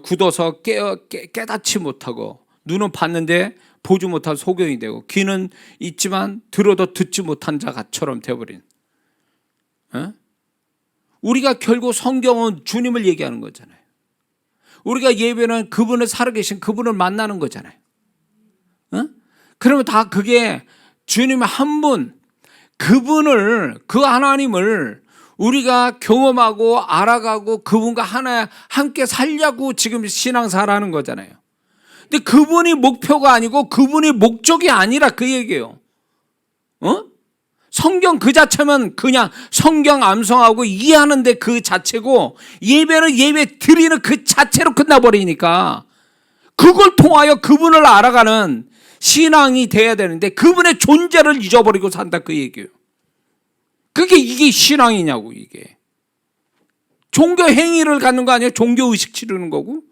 굳어서 깨닫지 못하고 눈은 봤는데 보지 못한 소경이 되고 귀는 있지만 들어도 듣지 못한 자처럼 되어버린. 우리가 결국 성경은 주님을 얘기하는 거잖아요. 우리가 예배는 그분을 살아계신 그분을 만나는 거잖아요. 그러면 다 그게 주님의 한 분, 그분을, 그 하나님을 우리가 경험하고 알아가고 그분과 함께 살려고 지금 신앙생활하는 거잖아요. 근데 그분이 목표가 아니고 그분이 목적이 아니라 그 얘기예요. 성경 그 자체면 그냥 성경 암송하고 이해하는데 그 자체고, 예배는 예배 드리는 그 자체로 끝나버리니까 그걸 통하여 그분을 알아가는 신앙이 돼야 되는데 그분의 존재를 잊어버리고 산다, 그 얘기예요. 이게 신앙이냐고. 이게 종교 행위를 갖는 거 아니에요? 종교 의식 치르는 거고.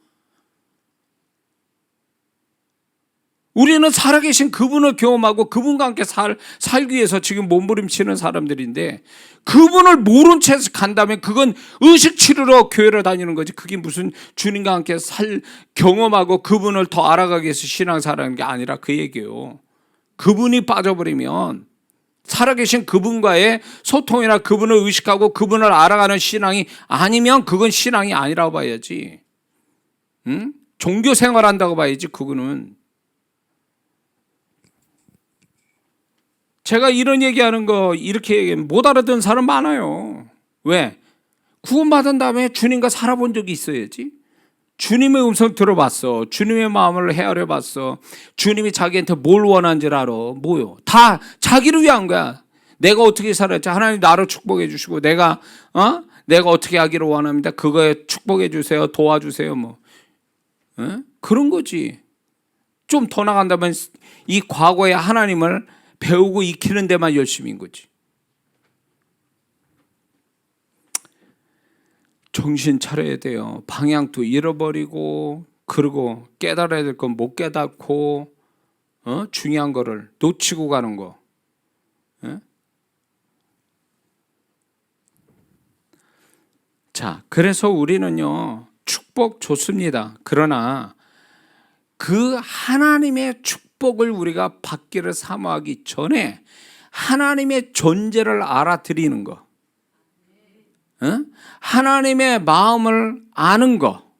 우리는 살아계신 그분을 경험하고 그분과 함께 살기 위해서 지금 몸부림치는 사람들인데, 그분을 모른 채 간다면 그건 의식 치르러 교회를 다니는 거지. 그게 무슨 주님과 함께 경험하고 그분을 더 알아가기 위해서 신앙생활하는 게 아니라 그 얘기예요. 그분이 빠져버리면, 살아계신 그분과의 소통이나 그분을 의식하고 그분을 알아가는 신앙이 아니면 그건 신앙이 아니라고 봐야지. 응? 종교 생활한다고 봐야지. 그거는. 제가 이런 얘기하는 거 이렇게 얘기하면 못 알아듣는 사람 많아요. 왜? 구원받은 다음에 주님과 살아본 적이 있어야지. 주님의 음성 들어봤어. 주님의 마음을 헤아려 봤어. 주님이 자기한테 뭘 원하는지를 알아. 뭐요? 다 자기를 위한 거야. 내가 어떻게 살았지? 하나님 나를 축복해 주시고 내가 어떻게 하기를 원합니다. 그거에 축복해 주세요. 도와주세요. 뭐 그런 거지. 좀 더 나간다면 이 과거의 하나님을 배우고 익히는 데만 열심인 거지. 정신 차려야 돼요. 방향도 잃어버리고, 그리고 깨달아야 될 건 못 깨닫고, 중요한 거를 놓치고 가는 거. 자, 그래서 우리는요, 축복 좋습니다. 그러나 그 하나님의 축복을 우리가 받기를 사모하기 전에 하나님의 존재를 알아들이는 거, 하나님의 마음을 아는 거,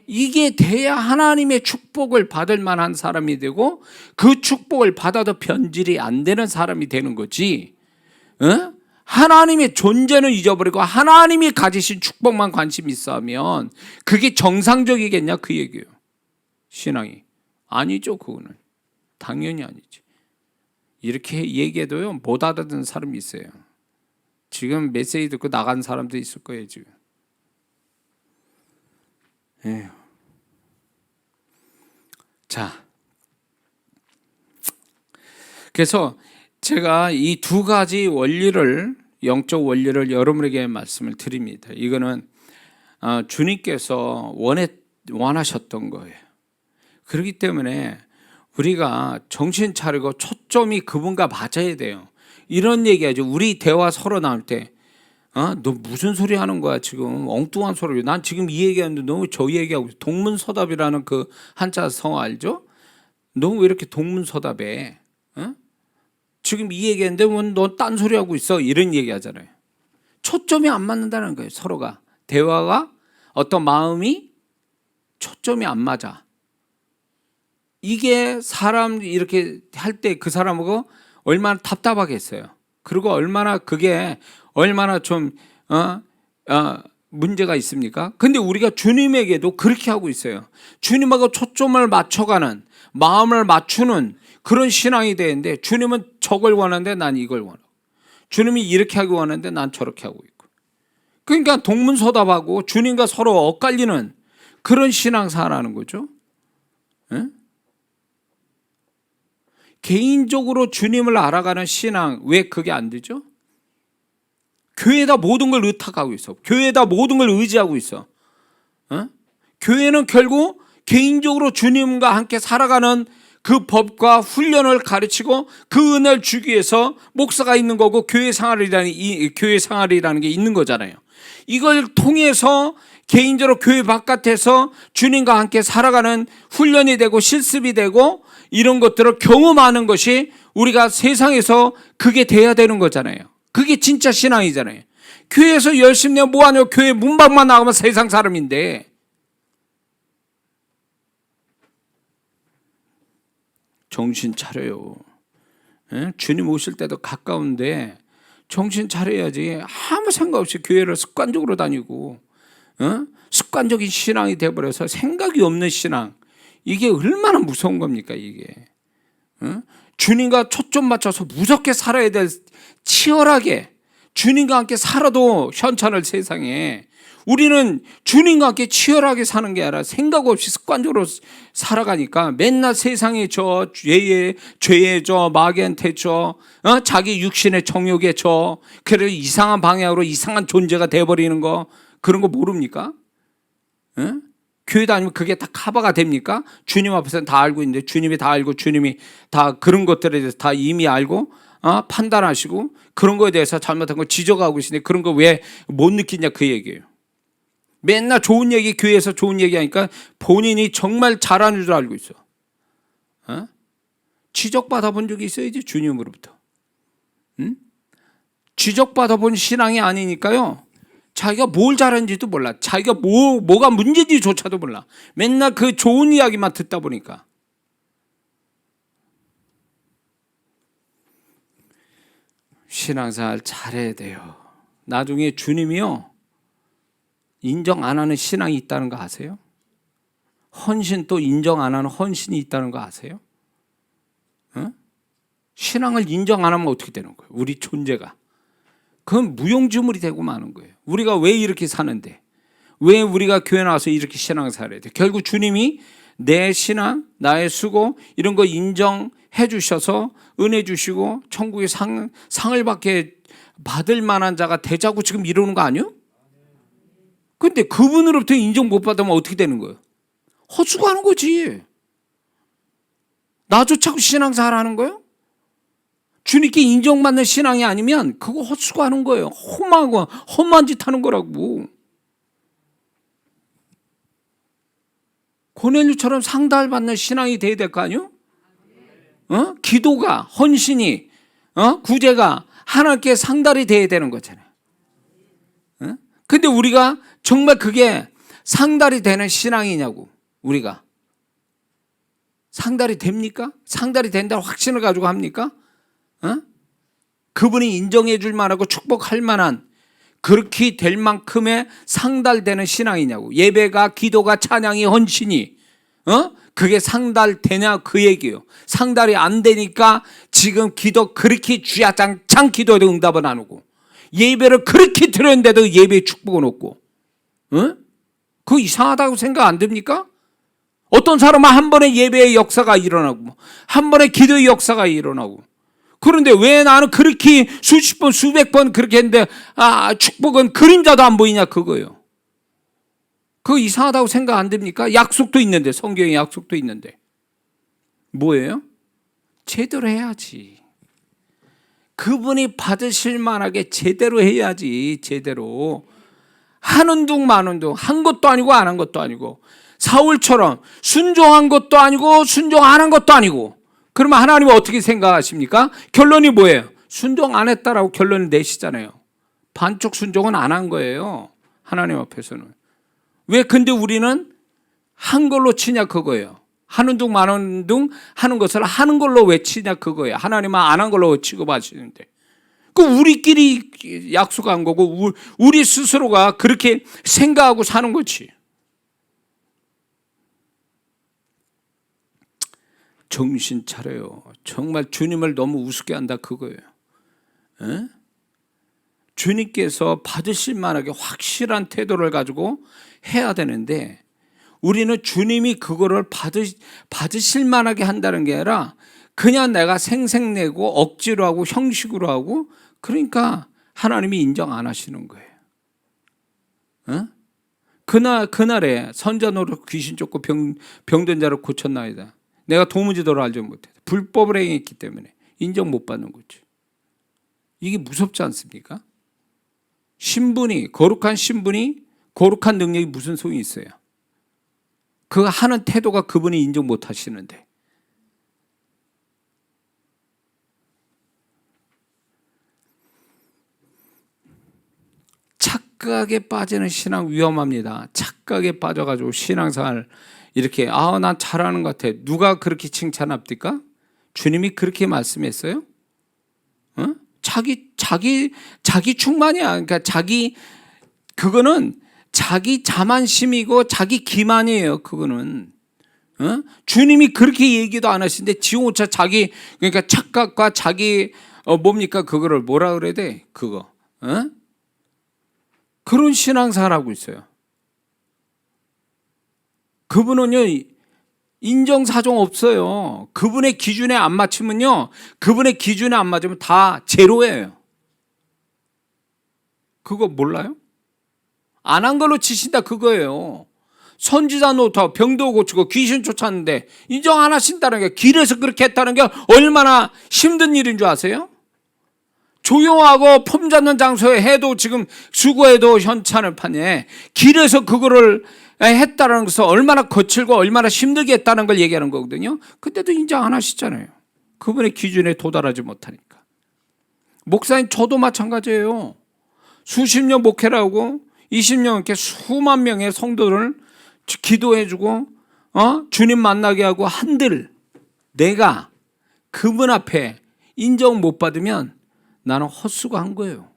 이게 돼야 하나님의 축복을 받을 만한 사람이 되고 그 축복을 받아도 변질이 안 되는 사람이 되는 거지. 하나님의 존재는 잊어버리고 하나님이 가지신 축복만 관심 있어 하면 그게 정상적이겠냐, 그 얘기예요. 신앙이 아니죠. 그거는 당연히 아니지. 이렇게 얘기해도요 못 알아듣는 사람이 있어요. 지금 메시지 듣고 나간 사람도 있을 거예요 지금. 에휴. 자, 그래서 제가 이 두 가지 원리를, 영적 원리를 여러분에게 말씀을 드립니다. 이거는 주님께서 원하셨던 거예요. 그렇기 때문에 우리가 정신 차리고 초점이 그분과 맞아야 돼요. 이런 얘기하죠. 우리 대화 서로 나눌 때, 너 무슨 소리 하는 거야 지금, 엉뚱한 소리. 난 지금 이 얘기하는데 너 저 얘기하고 있어. 동문서답이라는 그 한자 성어 알죠? 너 왜 이렇게 동문서답해? 지금 이 얘기했는데 너 딴 소리 하고 있어. 이런 얘기 하잖아요. 초점이 안 맞는다는 거예요. 서로가 대화가 어떤 마음이 초점이 안 맞아. 이게 사람 이렇게 할 때 그 사람하고 얼마나 답답하겠어요. 그리고 그게 얼마나 좀 문제가 있습니까? 근데 우리가 주님에게도 그렇게 하고 있어요. 주님하고 초점을 맞춰가는, 마음을 맞추는 그런 신앙이 되는데, 주님은 저걸 원하는데 난 이걸 원하고, 주님이 이렇게 하기 원하는데 난 저렇게 하고 있고, 그러니까 동문서답하고 주님과 서로 엇갈리는 그런 신앙생활하는 거죠. 개인적으로 주님을 알아가는 신앙, 왜 그게 안 되죠? 교회에다 모든 걸 의탁하고 있어. 교회에다 모든 걸 의지하고 있어. 교회는 결국 개인적으로 주님과 함께 살아가는 그 법과 훈련을 가르치고 그 은혜를 주기 위해서 목사가 있는 거고 교회 생활이라는 게 있는 거잖아요. 이걸 통해서 개인적으로 교회 바깥에서 주님과 함께 살아가는 훈련이 되고 실습이 되고 이런 것들을 경험하는 것이 우리가 세상에서 그게 돼야 되는 거잖아요. 그게 진짜 신앙이잖아요. 교회에서 열심히 내가 뭐하냐고, 교회 문밖만 나가면 세상 사람인데. 정신 차려요. 주님 오실 때도 가까운데 정신 차려야지. 아무 생각 없이 교회를 습관적으로 다니고 습관적인 신앙이 돼버려서 생각이 없는 신앙, 이게 얼마나 무서운 겁니까 이게. 주님과 초점 맞춰서 무섭게 살아야 될, 치열하게 주님과 함께 살아도 현찮을 세상에 우리는 주님과 함께 치열하게 사는 게 아니라 생각 없이 습관적으로 살아가니까 맨날 세상에 저 죄에 저 마귀한테 저 자기 육신의 정욕에 저 그래서 이상한 방향으로 이상한 존재가 돼버리는 거, 그런 거 모릅니까? 교회 다니면 그게 다 커버가 됩니까? 주님 앞에서는 다 알고 있는데, 주님이 다 알고 주님이 다 그런 것들에 대해서 다 이미 알고 판단하시고 그런 거에 대해서 잘못한 거 지적하고 계시는데 그런 거 왜 못 느끼냐 그 얘기예요. 맨날 좋은 얘기, 교회에서 좋은 얘기 하니까 본인이 정말 잘하는 줄 알고 있어. 지적받아 본 적이 있어야지, 주님으로부터. 지적받아 본 신앙이 아니니까요, 자기가 뭘 잘하는지도 몰라. 자기가 뭐가 문제인지조차도 몰라. 맨날 그 좋은 이야기만 듣다 보니까. 신앙생활 잘해야 돼요. 나중에 주님이요, 인정 안 하는 신앙이 있다는 거 아세요? 헌신 또 인정 안 하는 헌신이 있다는 거 아세요? 신앙을 인정 안 하면 어떻게 되는 거예요? 우리 존재가. 그건 무용지물이 되고 마는 거예요. 우리가 왜 이렇게 사는데, 왜 우리가 교회 나와서 이렇게 신앙생활 해야 돼? 결국 주님이 내 신앙, 나의 수고 이런 거 인정해 주셔서 은혜 주시고 천국의 상을 받을 만한 자가 되자고 지금 이러는 거 아니에요? 근데 그분으로부터 인정 못 받으면 어떻게 되는 거예요? 헛수고하는 거지. 나조차고 신앙생활 하는 거예요? 주님께 인정받는 신앙이 아니면 그거 헛수고하는 거예요. 험한 짓 하는 거라고. 고넬료처럼 상달 받는 신앙이 돼야 될 거 아니에요? 기도가, 헌신이, 구제가 하나님께 상달이 돼야 되는 거잖아요. 근데 우리가 정말 그게 상달이 되는 신앙이냐고. 우리가 상달이 됩니까? 상달이 된다고 확신을 가지고 합니까? 그분이 인정해 줄 만하고 축복할 만한, 그렇게 될 만큼의 상달되는 신앙이냐고. 예배가, 기도가, 찬양이, 헌신이 그게 상달되냐 그 얘기예요. 상달이 안 되니까 지금 기도 그렇게 주야장창 기도에도 응답은 안 오고, 예배를 그렇게 드렸는데도 예배의 축복은 없고, 그거 이상하다고 생각 안 듭니까? 어떤 사람은 한 번에 예배의 역사가 일어나고 한 번에 기도의 역사가 일어나고, 그런데 왜 나는 그렇게 수십 번 수백 번 그렇게 했는데 축복은 그림자도 안 보이냐 그거예요. 그거 이상하다고 생각 안 듭니까? 약속도 있는데, 성경에 약속도 있는데 뭐예요? 제대로 해야지. 그분이 받으실 만하게 제대로 해야지. 제대로. 하는 둥 마는 둥, 한 것도 아니고 안 한 것도 아니고, 사울처럼 순종한 것도 아니고 순종 안 한 것도 아니고, 그러면 하나님은 어떻게 생각하십니까? 결론이 뭐예요? 순종 안 했다라고 결론을 내시잖아요. 반쪽 순종은 안 한 거예요, 하나님 앞에서는. 왜 근데 우리는 한 걸로 치냐 그거예요. 하는 둥 마는 둥 하는 것을 하는 걸로 외치냐 그거예요. 하나님은 안 한 걸로 외치고 마시는데, 그 우리끼리 약속한 거고 우리 스스로가 그렇게 생각하고 사는 거지. 정신 차려요. 정말 주님을 너무 우습게 한다 그거예요. 에? 주님께서 받으실 만하게 확실한 태도를 가지고 해야 되는데, 우리는 주님이 그거를 받으실 만하게 한다는 게 아니라 그냥 내가 생색내고 억지로 하고 형식으로 하고, 그러니까 하나님이 인정 안 하시는 거예요. 그날에 선자 노릇 귀신 쫓고 병든 자를 고쳤나이다. 내가 도무지도를 알지 못해. 불법을 행했기 때문에 인정 못 받는 거지. 이게 무섭지 않습니까? 신분이, 거룩한 신분이, 거룩한 능력이 무슨 소용이 있어요? 그 하는 태도가 그분이 인정 못 하시는데. 착각에 빠지는 신앙 위험합니다. 착각에 빠져가지고 신앙생활 이렇게 난 잘하는 것 같아. 누가 그렇게 칭찬합니까? 주님이 그렇게 말씀했어요? 자기 충만이야. 그러니까 그거는 자기 자만심이고 자기 기만이에요. 그거는 주님이 그렇게 얘기도 안 하시는데 지 혼자 자기 그러니까 착각과 자기 뭡니까 그거를 뭐라 그래야 돼? 그거 그런 신앙생활하고 있어요. 그분은요 인정사정 없어요. 그분의 기준에 안 맞추면요, 그분의 기준에 안 맞으면 다 제로예요. 그거 몰라요? 안 한 걸로 치신다 그거예요. 선지자 노릇하고 병도 고치고 귀신 쫓았는데 인정 안 하신다는 게, 길에서 그렇게 했다는 게 얼마나 힘든 일인 줄 아세요? 조용하고 폼 잡는 장소에 해도 지금 수고해도 현찮을 판에 길에서 그거를 했다는 것은 얼마나 거칠고 얼마나 힘들게 했다는 걸 얘기하는 거거든요. 근데도 인정 안 하시잖아요. 그분의 기준에 도달하지 못하니까. 목사님 저도 마찬가지예요. 수십 년 목회를 하고 20년 이렇게 수만 명의 성도를 기도해주고 주님 만나게 하고 한들 내가 그분 앞에 인정 못 받으면 나는 헛수고한 거예요.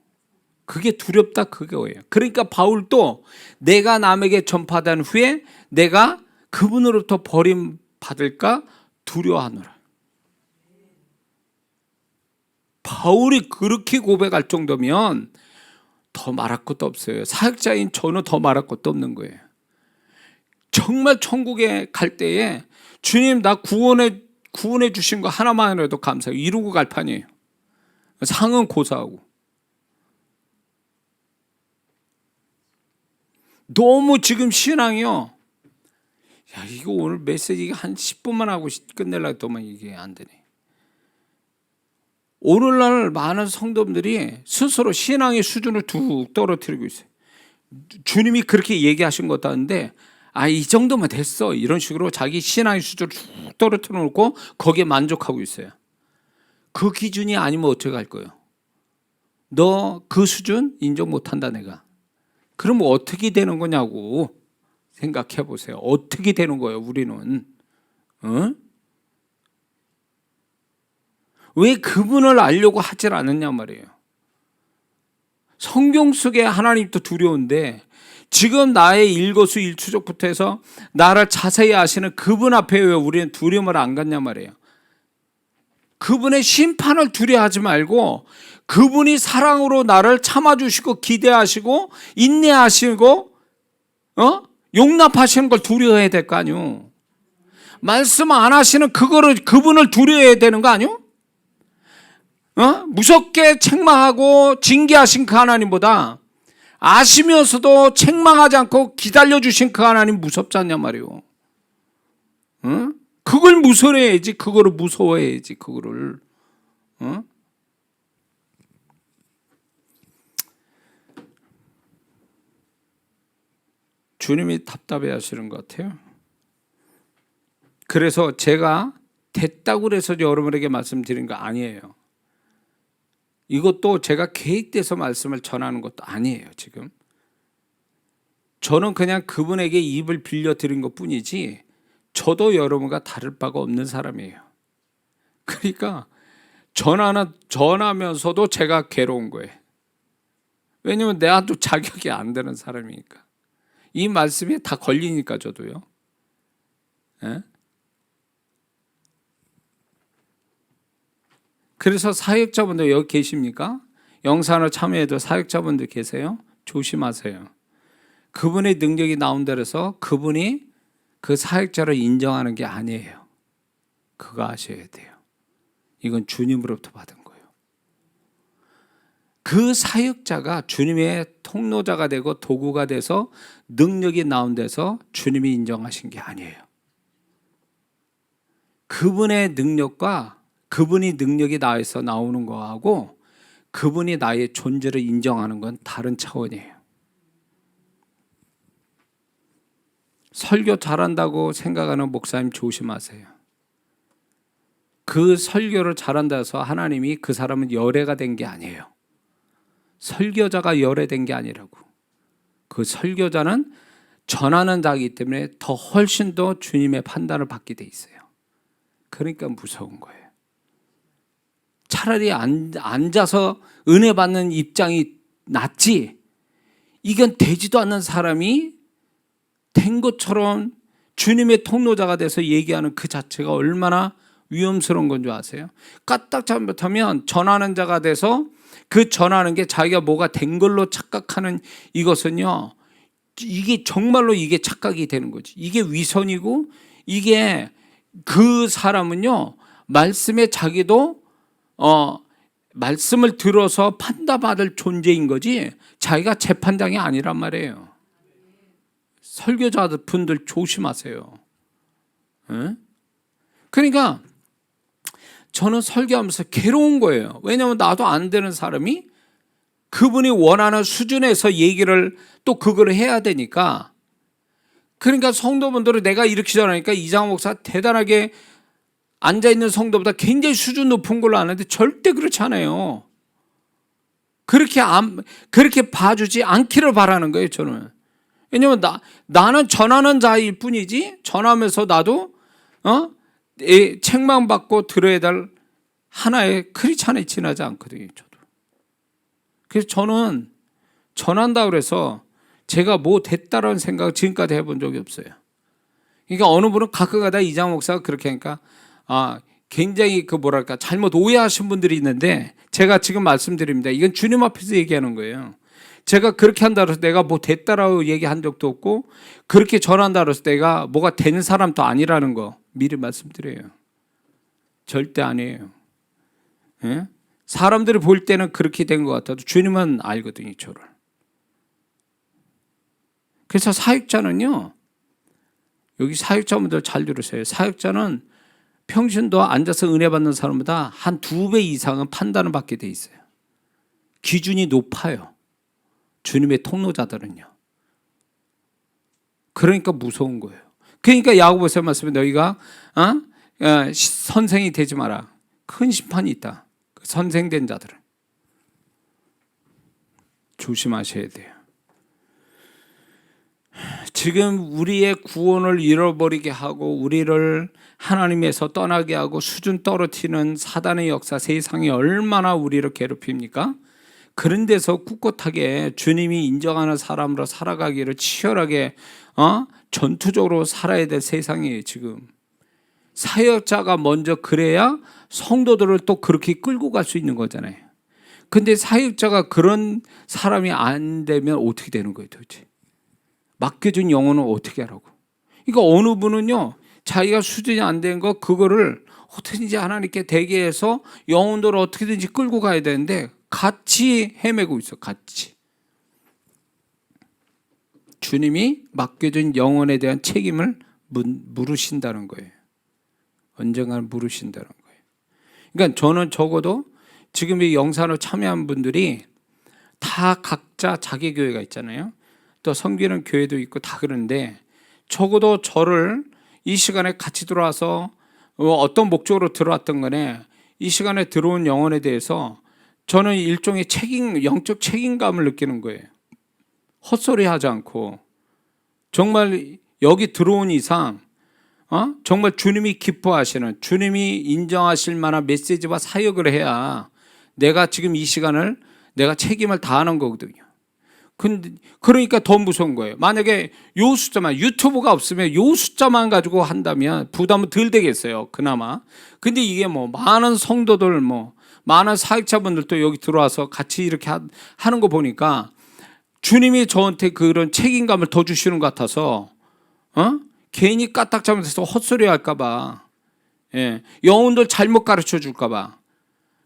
그게 두렵다 그거예요. 그러니까 바울도 내가 남에게 전파된 후에 내가 그분으로부터 버림받을까 두려워하노라. 바울이 그렇게 고백할 정도면 더 말할 것도 없어요. 사역자인 저는 더 말할 것도 없는 거예요. 정말 천국에 갈 때에 주님 나 구원해 주신 거 하나만이라도 감사해요. 이루고 갈 판이에요. 상은 고사하고. 너무 지금 신앙이요. 야, 이거 오늘 메시지 한 10분만 하고 끝내려고 했더만 이게 안 되네. 오늘날 많은 성도들이 스스로 신앙의 수준을 뚝 떨어뜨리고 있어요. 주님이 그렇게 얘기하신 것도 아닌데 이 정도면 됐어 이런 식으로 자기 신앙의 수준을 뚝 떨어뜨려 놓고 거기에 만족하고 있어요. 그 기준이 아니면 어떻게 할 거예요? 너 그 수준 인정 못한다 내가. 그럼 어떻게 되는 거냐고 생각해 보세요. 어떻게 되는 거예요 우리는? 왜 그분을 알려고 하질 않느냐 말이에요. 성경 속에 하나님도 두려운데 지금 나의 일거수일투족부터 해서 나를 자세히 아시는 그분 앞에 왜 우리는 두려움을 안 갖냐 말이에요. 그분의 심판을 두려워하지 말고 그분이 사랑으로 나를 참아주시고 기대하시고 인내하시고 용납하시는 걸 두려워해야 될 거 아니요. 말씀 안 하시는 그분을 두려워해야 되는 거 아니요? 무섭게 책망하고 징계하신 그 하나님보다 아시면서도 책망하지 않고 기다려주신 그 하나님 무섭지 않냐 말이에요. 그걸 무서워해야지. 그거를 무서워해야지. 그거를. 주님이 답답해 하시는 것 같아요. 그래서 제가 됐다고 해서 여러분에게 말씀드린 거 아니에요. 이것도 제가 계획돼서 말씀을 전하는 것도 아니에요. 지금 저는 그냥 그분에게 입을 빌려드린 것 뿐이지 저도 여러분과 다를 바가 없는 사람이에요. 그러니까 전하면서도 제가 괴로운 거예요. 왜냐하면 내가도 자격이 안 되는 사람이니까. 이 말씀이 다 걸리니까 저도요. 그래서 사역자분들 여기 계십니까? 영산을 참여해도 사역자분들 계세요? 조심하세요. 그분의 능력이 나온다 해서 그분이 그 사역자를 인정하는 게 아니에요. 그거 아셔야 돼요. 이건 주님으로부터 받은 거예요. 그 사역자가 주님의 통로자가 되고 도구가 돼서 능력이 나온 데서 주님이 인정하신 게 아니에요. 그분의 능력과 그분이 능력이 나에서 나오는 거하고 그분이 나의 존재를 인정하는 건 다른 차원이에요. 설교 잘한다고 생각하는 목사님 조심하세요. 그 설교를 잘한다 해서 하나님이 그 사람은 열애가 된 게 아니에요. 설교자가 열애된 게 아니라고. 그 설교자는 전하는 자이기 때문에 더 훨씬 더 주님의 판단을 받게 돼 있어요. 그러니까 무서운 거예요. 차라리 앉아서 은혜 받는 입장이 낫지. 이건 되지도 않는 사람이 된 것처럼 주님의 통로자가 돼서 얘기하는 그 자체가 얼마나 위험스러운 건 줄 아세요? 까딱 잘못하면 전하는 자가 돼서 그 전하는 게 자기가 뭐가 된 걸로 착각하는 이것은요, 이게 정말로 이게 착각이 되는 거지. 이게 위선이고, 이게 그 사람은요 말씀에 자기도 말씀을 들어서 판단받을 존재인 거지 자기가 재판장이 아니란 말이에요. 설교자 분들 조심하세요. 에? 그러니까 저는 설교하면서 괴로운 거예요. 왜냐하면 나도 안 되는 사람이 그분이 원하는 수준에서 얘기를 또 그걸 해야 되니까. 그러니까 성도분들은 내가 이렇게 전하니까 이장호 목사 대단하게 앉아있는 성도보다 굉장히 수준 높은 걸로 아는데 절대 그렇지 않아요. 그렇게 봐주지 않기를 바라는 거예요, 저는. 왜냐면 나는 전하는 자일 뿐이지, 전하면서 나도 책망받고 들어야 될 하나의 크리스찬에 지나지 않거든요, 저도. 그래서 저는 전한다 그래서 제가 뭐 됐다라는 생각을 지금까지 해본 적이 없어요. 그러니까 어느 분은 가끔가다 이장 목사가 그렇게 하니까 굉장히 잘못 오해하신 분들이 있는데, 제가 지금 말씀드립니다. 이건 주님 앞에서 얘기하는 거예요. 제가 그렇게 한다 그래서 내가 뭐 됐다라고 얘기한 적도 없고, 그렇게 전한다 그래서 내가 뭐가 된 사람도 아니라는 거 미리 말씀드려요. 절대 아니에요. 예? 사람들이 볼 때는 그렇게 된 것 같아도 주님은 알거든요, 저를. 그래서 사역자는요, 여기 사역자분들 잘 들으세요. 사역자는 평신도 앉아서 은혜 받는 사람보다 한 2배 이상은 판단을 받게 돼 있어요. 기준이 높아요, 주님의 통로자들은요. 그러니까 무서운 거예요. 그러니까 야고보서 말씀에 너희가 선생이 되지 마라. 큰 심판이 있다. 선생된 자들은 조심하셔야 돼요. 지금 우리의 구원을 잃어버리게 하고 우리를 하나님에서 떠나게 하고 수준 떨어뜨리는 사단의 역사, 세상이 얼마나 우리를 괴롭힙니까? 그런 데서 꿋꿋하게 주님이 인정하는 사람으로 살아가기를 치열하게 전투적으로 살아야 될 세상이에요. 지금 사역자가 먼저 그래야 성도들을 또 그렇게 끌고 갈 수 있는 거잖아요. 근데 사역자가 그런 사람이 안 되면 어떻게 되는 거예요, 도대체? 맡겨준 영혼은 어떻게 하라고? 그러니까 어느 분은요, 자기가 수준이 안 된 거 그거를 어떻게든지 하나님께 되게 해서 영혼들을 어떻게든지 끌고 가야 되는데 같이 헤매고 있어, 같이. 주님이 맡겨준 영혼에 대한 책임을 물으신다는 거예요. 언젠가는 물으신다는 거예요. 그러니까 저는 적어도 지금 이 영산을 참여한 분들이 다 각자 자기 교회가 있잖아요. 또 섬기는 교회도 있고 다 그런데, 적어도 저를 이 시간에 같이 들어와서 어떤 목적으로 들어왔던 거네, 이 시간에 들어온 영혼에 대해서 저는 일종의 영적 책임감을 느끼는 거예요. 헛소리 하지 않고 정말 여기 들어온 이상 정말 주님이 기뻐하시는, 주님이 인정하실 만한 메시지와 사역을 해야 내가 지금 이 시간을 내가 책임을 다하는 거거든요. 그러니까 더 무서운 거예요. 만약에 요 숫자만, 유튜브가 없으면 요 숫자만 가지고 한다면 부담은 덜 되겠어요, 그나마. 근데 이게 많은 성도들, 많은 사역자분들도 여기 들어와서 같이 이렇게 하는 거 보니까 주님이 저한테 그런 책임감을 더 주시는 것 같아서 괜히 까딱 잘못해서 헛소리 할까봐, 영혼들 잘못 가르쳐 줄까봐,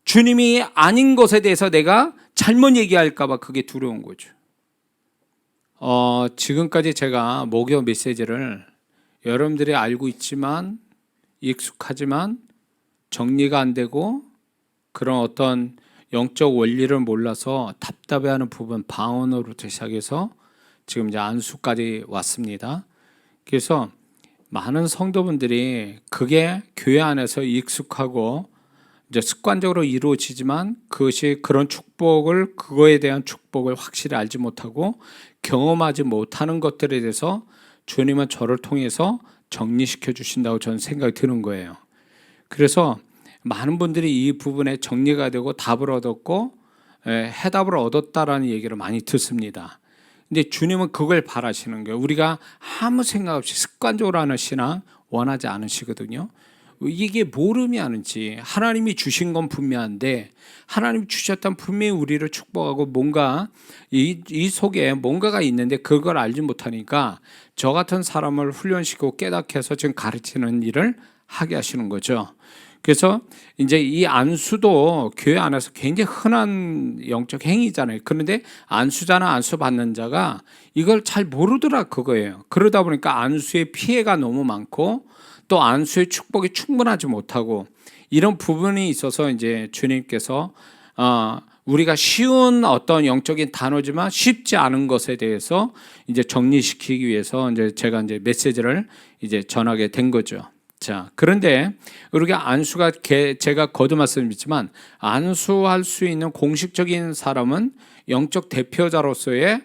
주님이 아닌 것에 대해서 내가 잘못 얘기할까봐 그게 두려운 거죠. 지금까지 제가 목요 메시지를 여러분들이 알고 있지만, 익숙하지만 정리가 안 되고 그런 어떤 영적 원리를 몰라서 답답해하는 부분, 방언으로부터 시작해서 지금 이제 안수까지 왔습니다. 그래서 많은 성도분들이 그게 교회 안에서 익숙하고 이제 습관적으로 이루어지지만 그것이 그런 축복을, 그거에 대한 축복을 확실히 알지 못하고 경험하지 못하는 것들에 대해서 주님은 저를 통해서 정리시켜 주신다고 저는 생각이 드는 거예요. 그래서 많은 분들이 이 부분에 정리가 되고 답을 얻었고 해답을 얻었다라는 얘기를 많이 듣습니다. 근데 주님은 그걸 바라시는 거예요. 우리가 아무 생각 없이 습관적으로 하는 신앙 원하지 않으시거든요. 이게 모름이 아는지 하나님이 주신 건 분명한데 하나님이 주셨던 분명히 우리를 축복하고 뭔가 이 속에 뭔가가 있는데 그걸 알지 못하니까 저 같은 사람을 훈련시키고 깨닫게 해서 지금 가르치는 일을 하게 하시는 거죠. 그래서 이제 이 안수도 교회 안에서 굉장히 흔한 영적 행위잖아요. 그런데 안수자나 안수 받는 자가 이걸 잘 모르더라 그거예요. 그러다 보니까 안수의 피해가 너무 많고 또 안수의 축복이 충분하지 못하고 이런 부분이 있어서 이제 주님께서 우리가 쉬운 어떤 영적인 단어지만 쉽지 않은 것에 대해서 이제 정리시키기 위해서 이제 제가 이제 메시지를 이제 전하게 된 거죠. 자, 그런데 우리가 안수가 제가 거듭 말씀드리지만 안수할 수 있는 공식적인 사람은 영적 대표자로서의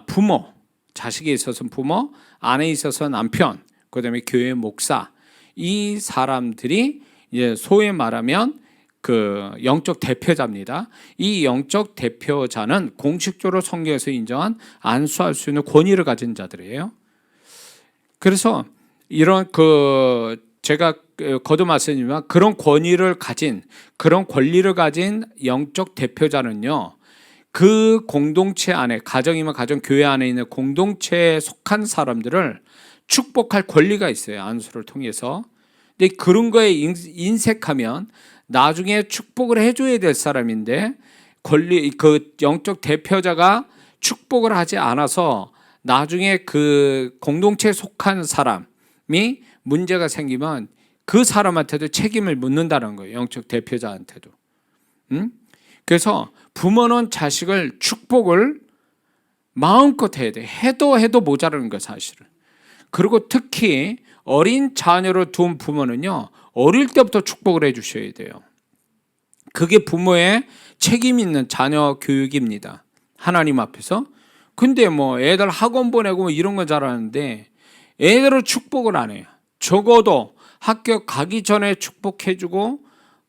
부모, 자식에 있어서는 부모, 아내에 있어서 남편, 그다음에 교회 목사 이 사람들이 이제 소위 말하면 그 영적 대표자입니다. 이 영적 대표자는 공식적으로 성경에서 인정한 안수할 수 있는 권위를 가진 자들이에요. 그래서 이런 제가 거듭 말씀드리지만 그런 권위를 가진 그런 권리를 가진 영적 대표자는요. 그 공동체 안에 가정이면 가정 교회 안에 있는 공동체에 속한 사람들을 축복할 권리가 있어요. 안수를 통해서. 근데 그런 거에 인색하면 나중에 축복을 해줘야 될 사람인데 그 영적 대표자가 축복을 하지 않아서 나중에 그 공동체에 속한 사람이 문제가 생기면 그 사람한테도 책임을 묻는다는 거예요. 영적 대표자한테도. 그래서 부모는 자식을 축복을 마음껏 해야 돼. 해도 모자라는 거예요, 사실은. 그리고 특히 어린 자녀를 둔 부모는요, 어릴 때부터 축복을 해 주셔야 돼요. 그게 부모의 책임 있는 자녀 교육입니다. 하나님 앞에서. 근데 애들 학원 보내고 이런 건 잘하는데 애들을 축복을 안 해요. 적어도 학교 가기 전에 축복해주고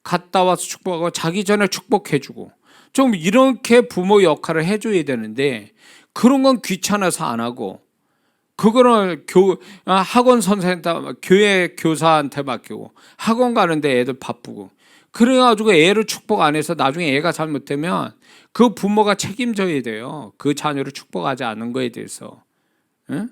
갔다 와서 축복하고 자기 전에 축복해주고 좀 이렇게 부모 역할을 해줘야 되는데 그런 건 귀찮아서 안 하고 그거를 학원 선생한테 교회 교사한테 맡기고 학원 가는데 애들 바쁘고 그래가지고 애를 축복 안 해서 나중에 애가 잘못되면 그 부모가 책임져야 돼요. 그 자녀를 축복하지 않은 거에 대해서. 응?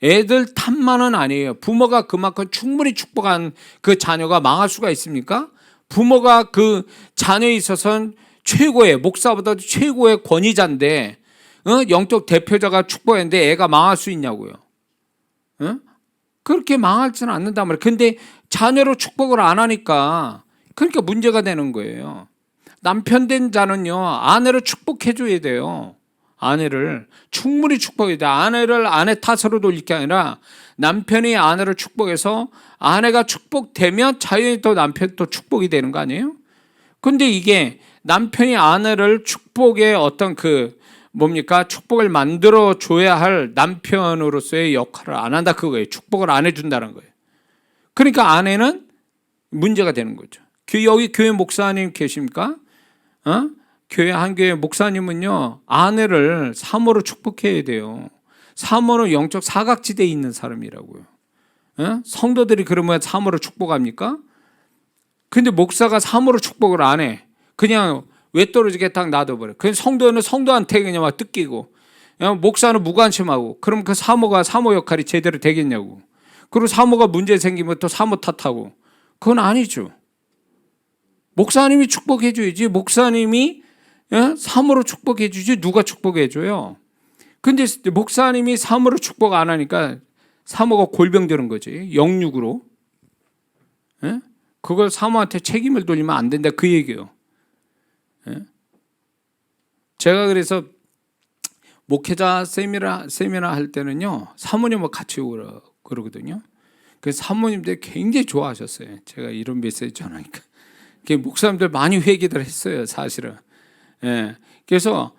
애들 탓만은 아니에요. 부모가 그만큼 충분히 축복한 그 자녀가 망할 수가 있습니까? 부모가 그 자녀에 있어서는 최고의 목사보다도 최고의 권위자인데 영적 대표자가 축복했는데 애가 망할 수 있냐고요. 그렇게 망할지는 않는단 말이에요. 근데 자녀로 축복을 안 하니까 그러니까 문제가 되는 거예요. 남편 된 자는요, 아내를 축복해줘야 돼요. 아내를 충분히 축복해야 돼요. 아내를 아내 탓으로 돌릴 게 아니라 남편이 아내를 축복해서 아내가 축복되면 자연히 또 남편이 또 축복이 되는 거 아니에요? 근데 이게 남편이 아내를 축복의 어떤 축복을 만들어 줘야 할 남편으로서의 역할을 안 한다 그거예요. 축복을 안 해준다는 거예요. 그러니까 아내는 문제가 되는 거죠. 여기 교회 목사님 계십니까? 교회 한 교회 목사님은요 아내를 사모로 축복해야 돼요. 사모는 영적 사각지대에 있는 사람이라고요. 성도들이 그러면 사모로 축복합니까? 근데 목사가 사모로 축복을 안 해. 그냥 외떨어지게 딱 놔둬버려. 그 성도는 성도한테 그냥 막 뜯기고 목사는 무관심하고 그럼 그 사모 역할이 제대로 되겠냐고. 그리고 사모가 문제 생기면 또 사모 탓하고 그건 아니죠. 목사님이 축복해 줘야지. 목사님이 사모로 축복해 주지 누가 축복해 줘요. 근데 목사님이 사모로 축복 안 하니까 사모가 골병되는 거지. 영육으로. 그걸 사모한테 책임을 돌리면 안 된다 그 얘기예요. 제가 목회자 세미나 할 때는요 사모님과 같이 오고 그러거든요. 그래서 사모님들 굉장히 좋아하셨어요. 제가 이런 메시지 전하니까. 목사님들 많이 회개들 했어요, 사실은. 그래서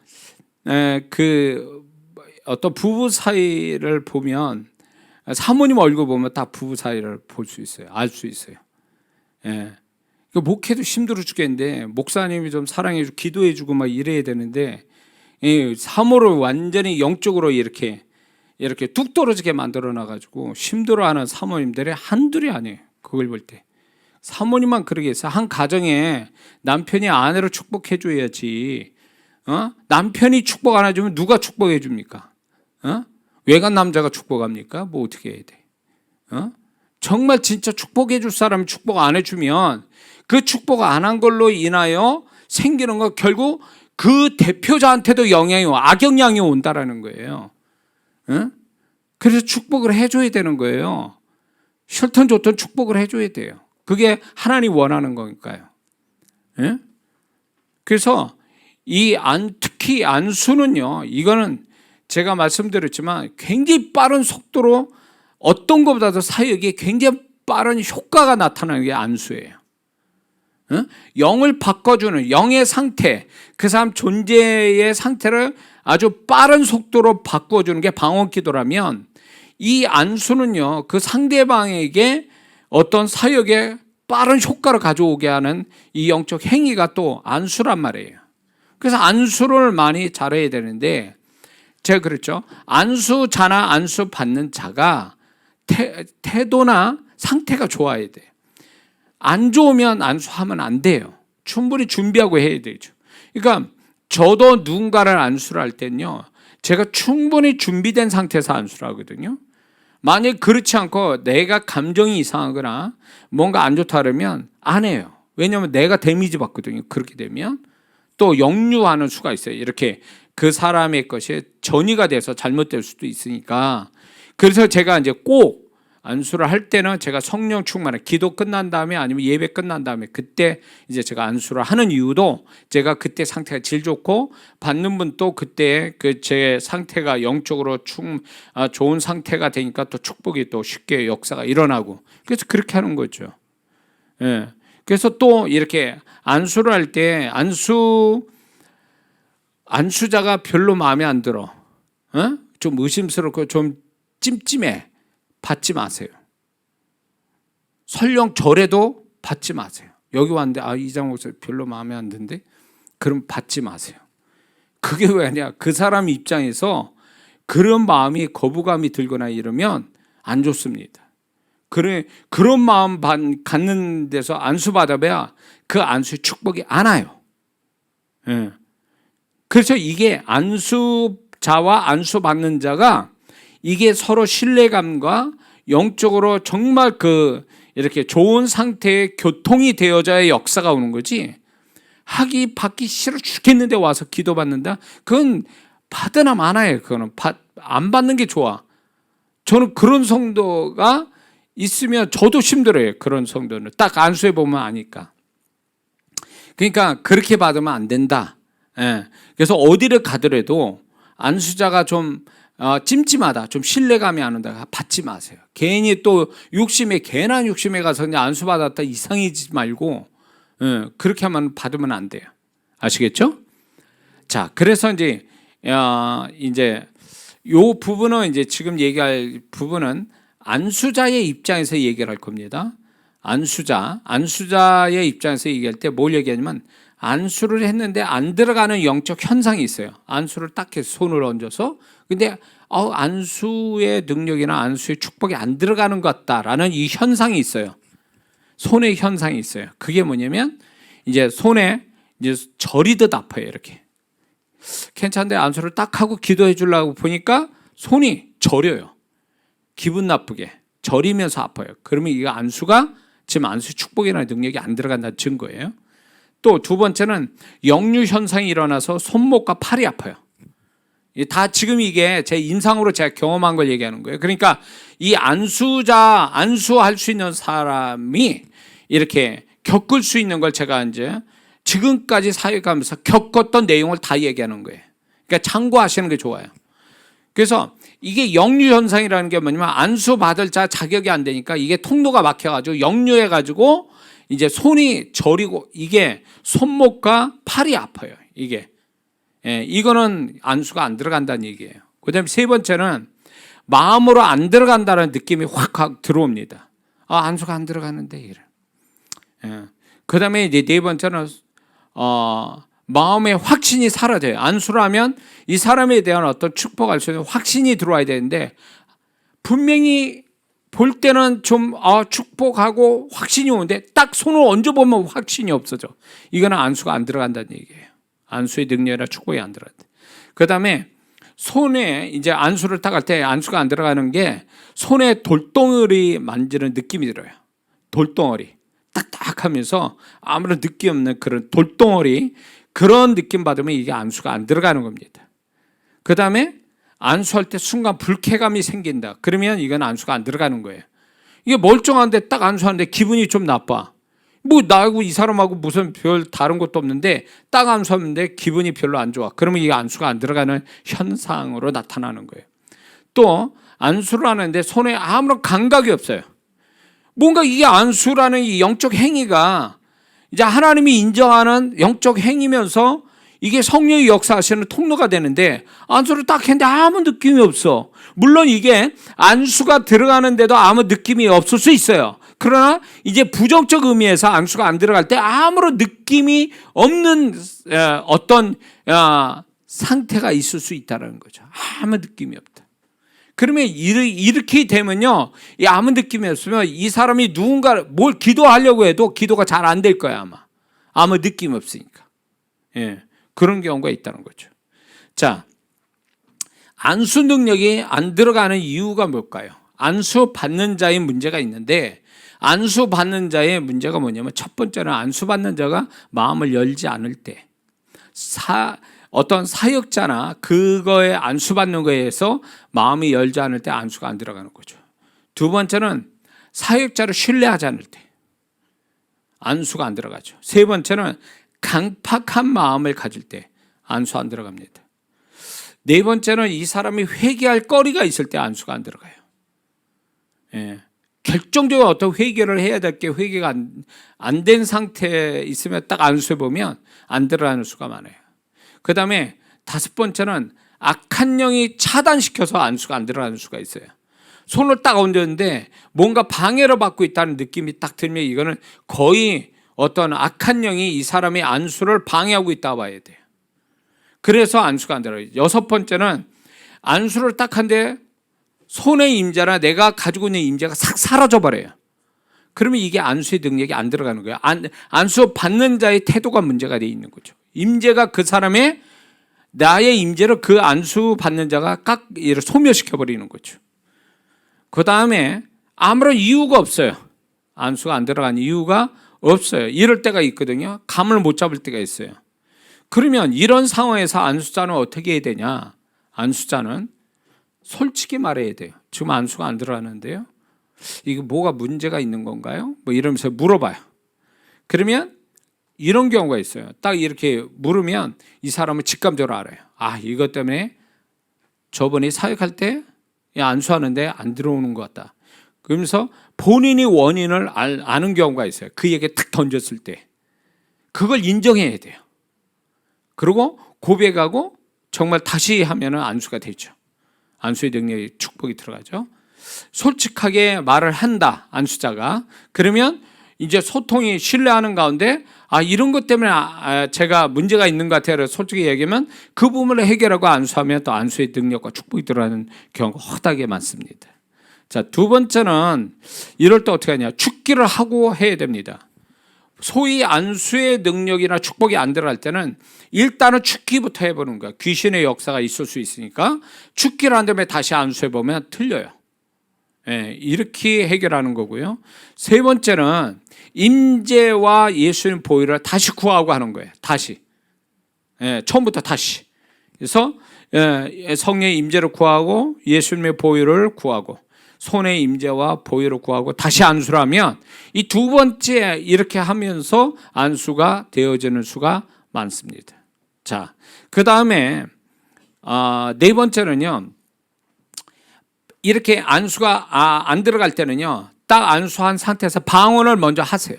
어떤 부부 사이를 보면 사모님 얼굴 보면 다 부부 사이를 볼 수 있어요, 알 수 있어요. 목회도 힘들어 죽겠는데 목사님이 좀 사랑해주고 기도해주고 막 이래야 되는데 이 사모를 완전히 영적으로 이렇게 뚝 떨어지게 만들어 놔가지고 힘들어하는 사모님들이 한둘이 아니에요. 그걸 볼 때 사모님만 그러게 해서 한 가정에 남편이 아내를 축복해 줘야지. 남편이 축복 안 해주면 누가 축복해 줍니까? 외간 남자가 축복합니까? 뭐 어떻게 해야 돼? 정말 진짜 축복해 줄 사람이 축복 안 해주면 그 축복 안 한 걸로 인하여 생기는 거 결국 그 대표자한테도 영향이 악영향이 온다라는 거예요. 그래서 축복을 해줘야 되는 거예요. 싫든 좋든 축복을 해줘야 돼요. 그게 하나님 원하는 거니까요. 그래서 특히 안수는요, 이거는 제가 말씀드렸지만 굉장히 빠른 속도로 어떤 것보다도 사역에 굉장히 빠른 효과가 나타나는 게 안수예요. 영을 바꿔주는 영의 상태, 그 사람 존재의 상태를 아주 빠른 속도로 바꿔주는 게 방언기도라면, 이 안수는요 그 상대방에게 어떤 사역에 빠른 효과를 가져오게 하는 이 영적 행위가 또 안수란 말이에요. 그래서 안수를 많이 잘해야 되는데, 제가 그랬죠. 안수자나 안수 받는 자가 태도나 상태가 좋아야 돼요. 안 좋으면 안수하면 안 돼요. 충분히 준비하고 해야 되죠. 그러니까 저도 누군가를 안수를 할 때는요, 제가 충분히 준비된 상태에서 안수를 하거든요. 만약 그렇지 않고 내가 감정이 이상하거나 뭔가 안 좋다 그러면 안 해요. 왜냐하면 내가 데미지 받거든요. 그렇게 되면 또 역류하는 수가 있어요. 이렇게 그 사람의 것이 전이가 돼서 잘못될 수도 있으니까. 그래서 제가 이제 꼭 안수를 할 때는 제가 성령 충만을 기도 끝난 다음에 아니면 예배 끝난 다음에 그때 이제 제가 안수를 하는 이유도, 제가 그때 상태가 제일 좋고 받는 분도 그때 그 제 상태가 영적으로 좋은 상태가 되니까 또 축복이 또 쉽게 역사가 일어나고, 그래서 그렇게 하는 거죠. 예. 그래서 또 이렇게 안수를 할 때 안수자가 별로 마음에 안 들어, 좀 의심스럽고 좀 찜찜해, 받지 마세요. 설령 절에도 받지 마세요. 여기 왔는데 이장 목사 별로 마음에 안 드는데, 그럼 받지 마세요. 그게 왜냐, 그 사람 입장에서 그런 마음이 거부감이 들거나 이러면 안 좋습니다. 그런 마음 갖는 데서 안수 받아봐야 그 안수의 축복이 안 와요. 예. 그래서 이게 안수자와 안수 받는 자가 이게 서로 신뢰감과 영적으로 정말 이렇게 좋은 상태의 교통이 되어져야 역사가 오는 거지, 받기 싫어 죽겠는데 와서 기도받는다? 그건 받으나 마나요. 그거는 안 받는 게 좋아. 저는 그런 성도가 있으면 저도 힘들어요. 그런 성도는 딱 안수해 보면 아니까. 그러니까 그렇게 받으면 안 된다. 예. 그래서 어디를 가더라도 안수자가 좀 찜찜하다, 좀 신뢰감이 안 온다, 받지 마세요. 괜히 또 괜한 욕심에 가서 그냥 안수 받았다 이상해지지 말고, 그렇게 하면 받으면 안 돼요. 아시겠죠? 자, 그래서 이제 요 부분은 이제 지금 얘기할 부분은 안수자의 입장에서 얘기를 할 겁니다. 안수자의 입장에서 얘기할 때 뭘 얘기하냐면, 안수를 했는데 안 들어가는 영적 현상이 있어요. 안수를 딱 해서 손을 얹어서, 근데 안수의 능력이나 안수의 축복이 안 들어가는 것 같다라는 이 현상이 있어요. 손의 현상이 있어요. 그게 뭐냐면, 이제 손에 이제 저리듯 아파요. 이렇게 괜찮은데 안수를 딱 하고 기도해 주려고 보니까 손이 저려요. 기분 나쁘게 저리면서 아파요. 그러면 이거 지금 안수 축복이나 능력이 안 들어간다는 증거예요. 또 두 번째는 역류 현상이 일어나서 손목과 팔이 아파요. 다 지금 이게 제 인상으로 제가 경험한 걸 얘기하는 거예요. 그러니까 이 안수할 수 있는 사람이 이렇게 겪을 수 있는 걸 제가 이제 지금까지 사역하면서 겪었던 내용을 다 얘기하는 거예요. 그러니까 참고하시는 게 좋아요. 그래서 이게 역류 현상이라는 게 뭐냐면, 안수 받을 자 자격이 안 되니까 이게 통로가 막혀가지고 역류해가지고 이제 손이 저리고, 이게 손목과 팔이 아파요. 이거는 안수가 안 들어간다는 얘기예요. 그다음에 세 번째는 마음으로 안 들어간다는 느낌이 확 들어옵니다. 안수가 안 들어가는데 이래. 그다음에 이제 네 번째는 마음의 확신이 사라져요. 안수를 하면 이 사람에 대한 어떤 축복할 수 있는 확신이 들어와야 되는데, 분명히 볼 때는 좀 축복하고 확신이 오는데 딱 손을 얹어보면 확신이 없어져. 이거는 안수가 안 들어간다는 얘기예요. 안수의 능력이나 축복이 안 들어간다. 그 다음에 손에 이제 안수를 딱 할 때 안수가 안 들어가는 게, 손에 돌덩어리 만지는 느낌이 들어요. 돌덩어리 딱딱하면서 아무런 느낌 없는 그런 돌덩어리, 그런 느낌 받으면 이게 안수가 안 들어가는 겁니다. 그 다음에 안수할 때 순간 불쾌감이 생긴다. 그러면 이건 안수가 안 들어가는 거예요. 이게 멀쩡한데 딱 안수하는데 기분이 좀 나빠. 뭐 나하고 이 사람하고 무슨 별 다른 것도 없는데 딱 안수하는데 기분이 별로 안 좋아. 그러면 이게 안수가 안 들어가는 현상으로 나타나는 거예요. 또 안수를 하는데 손에 아무런 감각이 없어요. 뭔가 이게 안수라는 이 영적 행위가 이제 하나님이 인정하는 영적 행위면서 이게 성령의 역사하시는 통로가 되는데, 안수를 딱 했는데 아무 느낌이 없어. 물론 이게 안수가 들어가는데도 아무 느낌이 없을 수 있어요. 그러나 이제 부정적 의미에서 안수가 안 들어갈 때 아무런 느낌이 없는 어떤 상태가 있을 수 있다는 거죠. 아무 느낌이 없다. 그러면 이렇게 되면요, 아무 느낌이 없으면 이 사람이 누군가 뭘 기도하려고 해도 기도가 잘 안 될 거야, 아마. 아무 느낌 없으니까. 예, 그런 경우가 있다는 거죠. 자, 안수 능력이 안 들어가는 이유가 뭘까요? 안수 받는 자의 문제가 있는데, 안수 받는 자의 문제가 뭐냐면, 첫 번째는 안수 받는 자가 마음을 열지 않을 때, 어떤 사역자나 그거에 안수받는 거에 의해서 마음이 열지 않을 때 안수가 안 들어가는 거죠. 두 번째는 사역자를 신뢰하지 않을 때 안수가 안 들어가죠. 세 번째는 강팍한 마음을 가질 때 안수 안 들어갑니다. 네 번째는 이 사람이 회개할 거리가 있을 때 안수가 안 들어가요. 예. 결정적으로 어떤 회개를 해야 될 게 회개가 안 된 상태에 있으면 딱 안수해 보면 안 들어가는 수가 많아요. 그 다음에 다섯 번째는 악한 영이 차단시켜서 안수가 안 들어가는 수가 있어요. 손을 딱 얹었는데 뭔가 방해를 받고 있다는 느낌이 딱 들면 이거는 거의 어떤 악한 영이 이 사람의 안수를 방해하고 있다고 봐야 돼요. 그래서 안수가 안 들어가요. 여섯 번째는 안수를 딱 한데 손의 임재나 내가 가지고 있는 임재가 싹 사라져버려요. 그러면 이게 안수의 능력이 안 들어가는 거예요. 안수 받는 자의 태도가 문제가 되어 있는 거죠. 임재가 그 사람의, 나의 임재를 그 안수 받는 자가 소멸시켜 버리는 거죠. 그 다음에 아무런 이유가 없어요. 안수가 안 들어간 이유가 없어요. 이럴 때가 있거든요. 감을 못 잡을 때가 있어요. 그러면 이런 상황에서 안수자는 어떻게 해야 되냐? 안수자는 솔직히 말해야 돼요. 지금 안수가 안 들어가는데요, 이게 뭐가 문제가 있는 건가요? 뭐 이러면서 물어봐요. 그러면 이런 경우가 있어요. 딱 이렇게 물으면 이 사람은 직감적으로 알아요. 아, 이것 때문에 저번에 사역할 때 안수하는데 안 들어오는 것 같다. 그러면서 본인이 원인을 아는 경우가 있어요. 그에게 탁 던졌을 때 그걸 인정해야 돼요. 그리고 고백하고 정말 다시 하면은 안수가 되죠. 안수의 능력이, 축복이 들어가죠. 솔직하게 말을 한다, 안수자가. 그러면 이제 소통이, 신뢰하는 가운데 이런 것 때문에 제가 문제가 있는 것 같아요. 솔직히 얘기하면 그 부분을 해결하고 안수하면 또 안수의 능력과 축복이 들어가는 경우가 허다하게 많습니다. 자, 두 번째는 이럴 때 어떻게 하냐? 축기를 하고 해야 됩니다. 소위 안수의 능력이나 축복이 안 들어갈 때는 일단은 축기부터 해보는 거야. 귀신의 역사가 있을 수 있으니까 축기를 한 다음에 다시 안수해보면 틀려요. 예, 이렇게 해결하는 거고요. 세 번째는 임재와 예수님 보혈을 다시 구하고 하는 거예요. 다시. 예, 처음부터 다시. 그래서 성령의 임재를 구하고 예수님의 보혈을 구하고 손의 임재와 보혈을 구하고 다시 안수를 하면 이 두 번째 이렇게 하면서 안수가 되어지는 수가 많습니다. 자, 그 다음에 네 번째는요, 이렇게 안수가 안 들어갈 때는요, 딱 안수한 상태에서 방언을 먼저 하세요.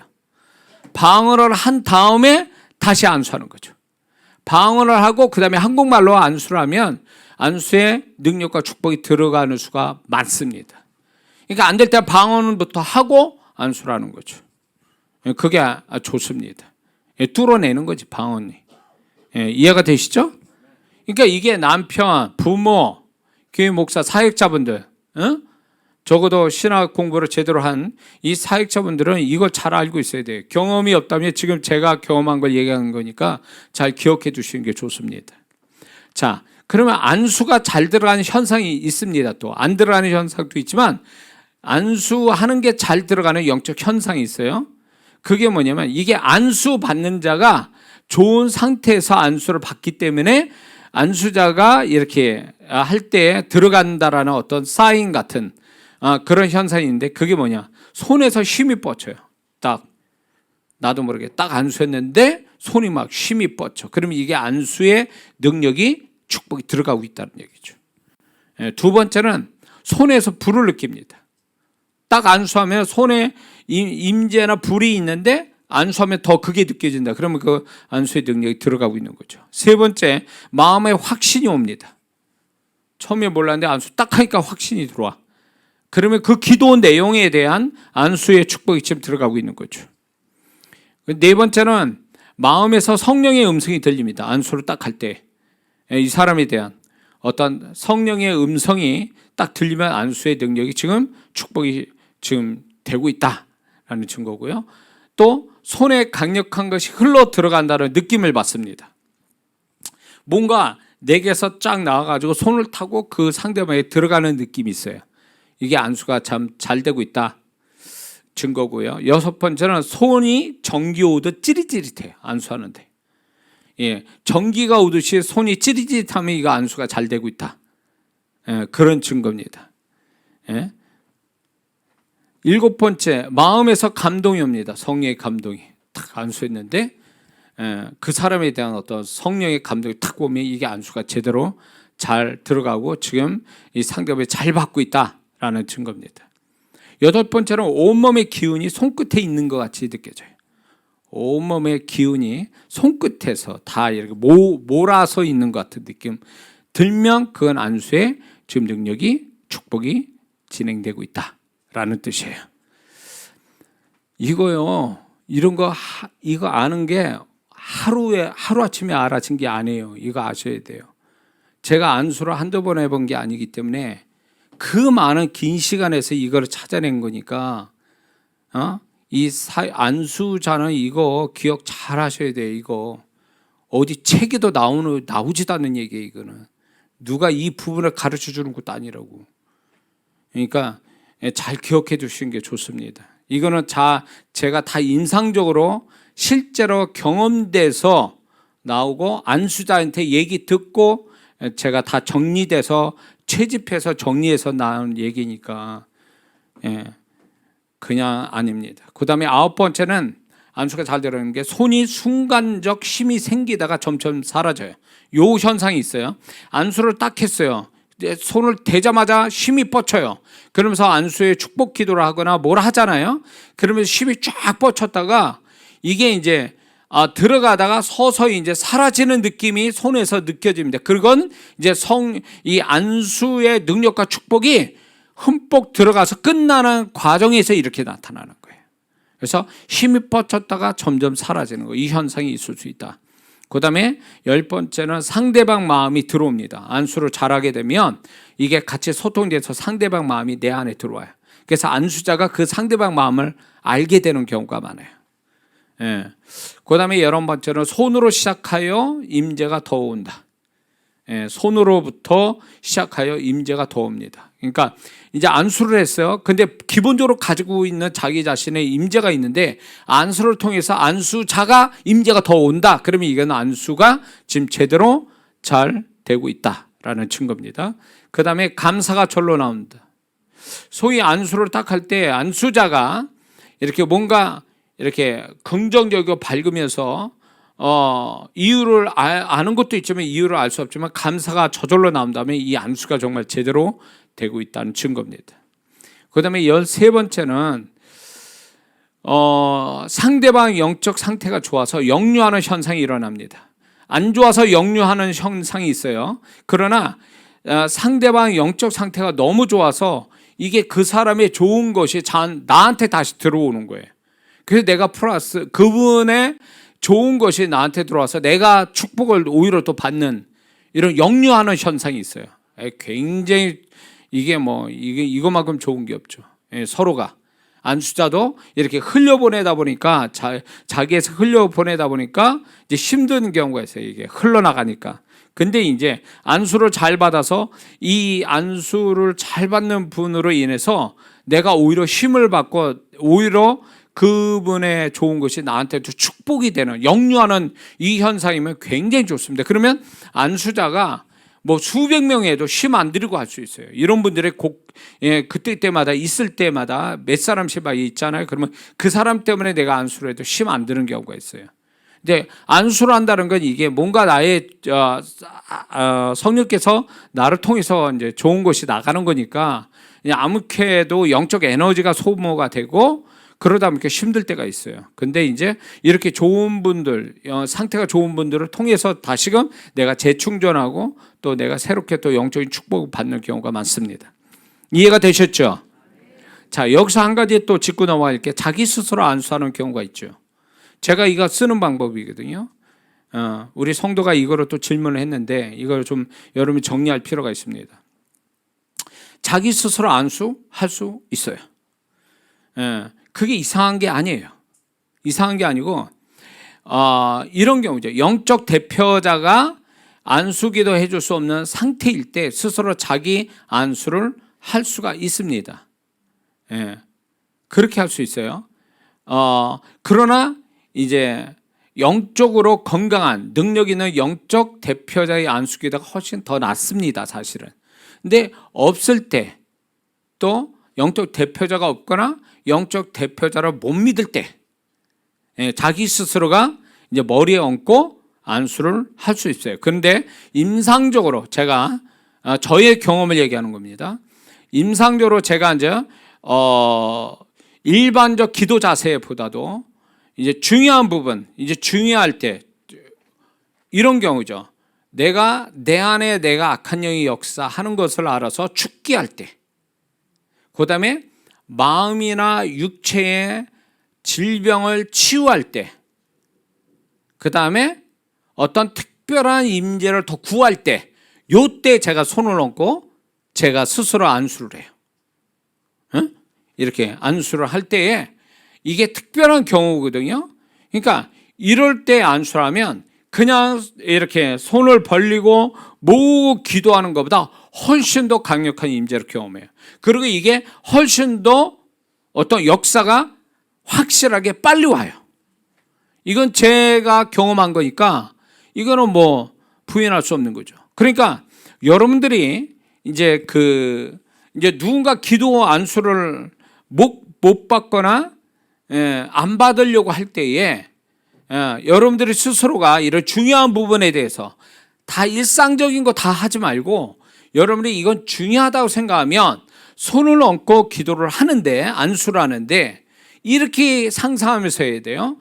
방언을 한 다음에 다시 안수하는 거죠. 방언을 하고 그 다음에 한국말로 안수를 하면 안수의 능력과 축복이 들어가는 수가 많습니다. 그러니까 안 될 때 방언부터 하고 안수를 하는 거죠. 그게 좋습니다. 뚫어내는 거지, 방언이. 예, 이해가 되시죠? 그러니까 이게 남편, 부모, 교회 목사, 사역자분들, 적어도 신학 공부를 제대로 한 이 사역자분들은 이걸 잘 알고 있어야 돼요. 경험이 없다면 지금 제가 경험한 걸 얘기하는 거니까 잘 기억해 두시는 게 좋습니다. 자, 그러면 안수가 잘 들어가는 현상이 있습니다. 또 안 들어가는 현상도 있지만 안수하는 게 잘 들어가는 영적 현상이 있어요. 그게 뭐냐면 이게 안수 받는 자가 좋은 상태에서 안수를 받기 때문에 안수자가 이렇게 할 때 들어간다라는 어떤 사인 같은 그런 현상이 있는데 그게 뭐냐? 손에서 힘이 뻗쳐요. 딱 나도 모르게 딱 안수했는데 손이 막 힘이 뻗쳐. 그러면 이게 안수의 능력이 축복이 들어가고 있다는 얘기죠. 두 번째는 손에서 불을 느낍니다. 딱 안수하면 손에 임재나 불이 있는데 안수하면 더 그게 느껴진다. 그러면 그 안수의 능력이 들어가고 있는 거죠. 세 번째, 마음에 확신이 옵니다. 처음에 몰랐는데 안수 딱 하니까 확신이 들어와. 그러면 그 기도 내용에 대한 안수의 축복이 지금 들어가고 있는 거죠. 네 번째는 마음에서 성령의 음성이 들립니다. 안수를 딱 할 때 이 사람에 대한 어떤 성령의 음성이 딱 들리면 안수의 능력이 지금 축복이 지금 되고 있다라는 증거고요. 또 손에 강력한 것이 흘러 들어간다는 느낌을 받습니다. 뭔가 내게서 쫙 나와가지고 손을 타고 그 상대방에 들어가는 느낌이 있어요. 이게 안수가 참 잘 되고 있다 증거고요. 여섯 번째는 손이 전기 오듯 찌릿찌릿해요. 안수하는데. 예, 전기가 오듯이 손이 찌릿찌릿하면 이거 안수가 잘 되고 있다. 예, 그런 증거입니다. 예. 일곱 번째, 마음에서 감동이 옵니다. 성령의 감동이 탁 안수했는데 그 사람에 대한 어떤 성령의 감동이 탁 오면 이게 안수가 제대로 잘 들어가고 지금 이 상대방이 잘 받고 있다라는 증거입니다. 여덟 번째는 온몸의 기운이 손끝에 있는 것 같이 느껴져요. 온몸의 기운이 손끝에서 다 이렇게 몰아서 있는 것 같은 느낌 들면 그건 안수의 지금 능력이 축복이 진행되고 있다라는 뜻이에요. 이거요, 이런 거 이거 아는 게 하루아침에 알아진 게 아니에요. 이거 아셔야 돼요. 제가 안수를 한두 번 해본 게 아니기 때문에 그 많은 긴 시간에서 이걸 찾아낸 거니까 이 안수자는 이거 기억 잘 하셔야 돼요. 이거 어디 책에도 나오지도 않는 얘기예요. 이거는 누가 이 부분을 가르쳐 주는 것도 아니라고. 그러니까 잘 기억해 두시는 게 좋습니다. 이거는 제가 다 인상적으로 실제로 경험돼서 나오고 안수자한테 얘기 듣고 제가 다 정리돼서 채집해서 정리해서 나온 얘기니까 그냥 아닙니다. 그 다음에 아홉 번째는 안수가 잘 되는 게 손이 순간적 힘이 생기다가 점점 사라져요. 요 현상이 있어요. 안수를 딱 했어요. 손을 대자마자 힘이 뻗쳐요. 그러면서 안수의 축복 기도를 하거나 뭘 하잖아요. 그러면서 힘이 쫙 뻗쳤다가 이게 이제 들어가다가 서서히 이제 사라지는 느낌이 손에서 느껴집니다. 그건 이제 이 안수의 능력과 축복이 흠뻑 들어가서 끝나는 과정에서 이렇게 나타나는 거예요. 그래서 힘이 뻗쳤다가 점점 사라지는 거예요. 이 현상이 있을 수 있다. 그 다음에 열 번째는 상대방 마음이 들어옵니다. 안수를 잘하게 되면 이게 같이 소통돼서 상대방 마음이 내 안에 들어와요. 그래서 안수자가 그 상대방 마음을 알게 되는 경우가 많아요. 예. 그 다음에 11번째는 손으로 시작하여 임재가 더 온다. 예, 손으로부터 시작하여 임재가 더 옵니다. 그러니까 이제 안수를 했어요. 근데 기본적으로 가지고 있는 자기 자신의 임재가 있는데 안수를 통해서 안수자가 임재가 더 온다. 그러면 이건 안수가 지금 제대로 잘 되고 있다라는 증거입니다. 그 다음에 감사가 절로 나온다. 소위 안수를 딱 할 때 안수자가 이렇게 뭔가 이렇게 긍정적이고 밝으면서 이유를 아는 것도 있지만 이유를 알 수 없지만 감사가 저절로 나온다면 이 안수가 정말 제대로 되고 있다는 증거입니다. 그 다음에 13번째는 상대방 영적 상태가 좋아서 역류하는 현상이 일어납니다. 안 좋아서 역류하는 현상이 있어요. 그러나 상대방 영적 상태가 너무 좋아서 이게 그 사람의 좋은 것이 나한테 다시 들어오는 거예요. 그래서 내가 플러스 그분의 좋은 것이 나한테 들어와서 내가 축복을 오히려 또 받는 이런 역류하는 현상이 있어요. 굉장히 이거만큼 좋은 게 없죠. 서로가 안수자도 이렇게 흘려보내다 보니까 자기에서 흘려보내다 보니까 이제 힘든 경우가 있어요. 이게 흘러나가니까. 근데 이제 안수를 잘 받아서 이 안수를 잘 받는 분으로 인해서 내가 오히려 힘을 받고 오히려 그분의 좋은 것이 나한테도 축복이 되는 역류하는 이 현상이면 굉장히 좋습니다. 그러면 안수자가 뭐 수백 명에도 힘 안 들이고 할 수 있어요. 이런 분들의 그때마다 있을 때마다 몇 사람씩 막 있잖아요. 그러면 그 사람 때문에 내가 안수를 해도 힘 안 드는 경우가 있어요. 근데 안수를 한다는 건 이게 뭔가 나의 성령께서 나를 통해서 이제 좋은 것이 나가는 거니까 아무렇게도 영적 에너지가 소모가 되고 그러다 보니까 힘들 때가 있어요. 근데 이제 이렇게 좋은 분들, 상태가 좋은 분들을 통해서 다시금 내가 재충전하고 또 내가 새롭게 또 영적인 축복을 받는 경우가 많습니다. 이해가 되셨죠? 자, 여기서 한 가지 또 짚고 넘어갈게. 자기 스스로 안수하는 경우가 있죠. 제가 이거 쓰는 방법이거든요. 우리 성도가 이거를 또 질문을 했는데 이걸 좀 여러분이 정리할 필요가 있습니다. 자기 스스로 안수할 수 있어요. 그게 이상한 게 아니에요. 이상한 게 아니고 이런 경우죠. 영적 대표자가 안수기도 해줄 수 없는 상태일 때 스스로 자기 안수를 할 수가 있습니다. 그렇게 할 수 있어요. 그러나 이제 영적으로 건강한 능력 있는 영적 대표자의 안수기도가 훨씬 더 낫습니다, 사실은. 근데 없을 때 또 영적 대표자가 없거나 영적 대표자를 못 믿을 때 자기 스스로가 이제 머리에 얹고 안수를 할 수 있어요. 그런데 임상적으로 제가 저의 경험을 얘기하는 겁니다. 임상적으로 제가 이제 일반적 기도 자세보다도 이제 중요한 부분, 이제 중요할 때 이런 경우죠. 내가 내 안에 내가 악한 영이 역사하는 것을 알아서 죽게 할 때, 그다음에 마음이나 육체의 질병을 치유할 때, 그다음에 어떤 특별한 임재를 더 구할 때, 요때 제가 손을 얹고 제가 스스로 안수를 해요. 이렇게 안수를 할 때에 이게 특별한 경우거든요. 그러니까 이럴 때 안수하면 그냥 이렇게 손을 벌리고 모으고 기도하는 것보다 훨씬 더 강력한 임재를 경험해요. 그리고 이게 훨씬 더 어떤 역사가 확실하게 빨리 와요. 이건 제가 경험한 거니까 이거는 뭐 부인할 수 없는 거죠. 그러니까 여러분들이 이제 이제 누군가 기도 안수를 못 받거나 안 받으려고 할 때에 여러분들이 스스로가 이런 중요한 부분에 대해서 다 일상적인 거 다 하지 말고 여러분이 이건 중요하다고 생각하면 손을 얹고 기도를 하는데, 안수를 하는데 이렇게 상상하면서 해야 돼요.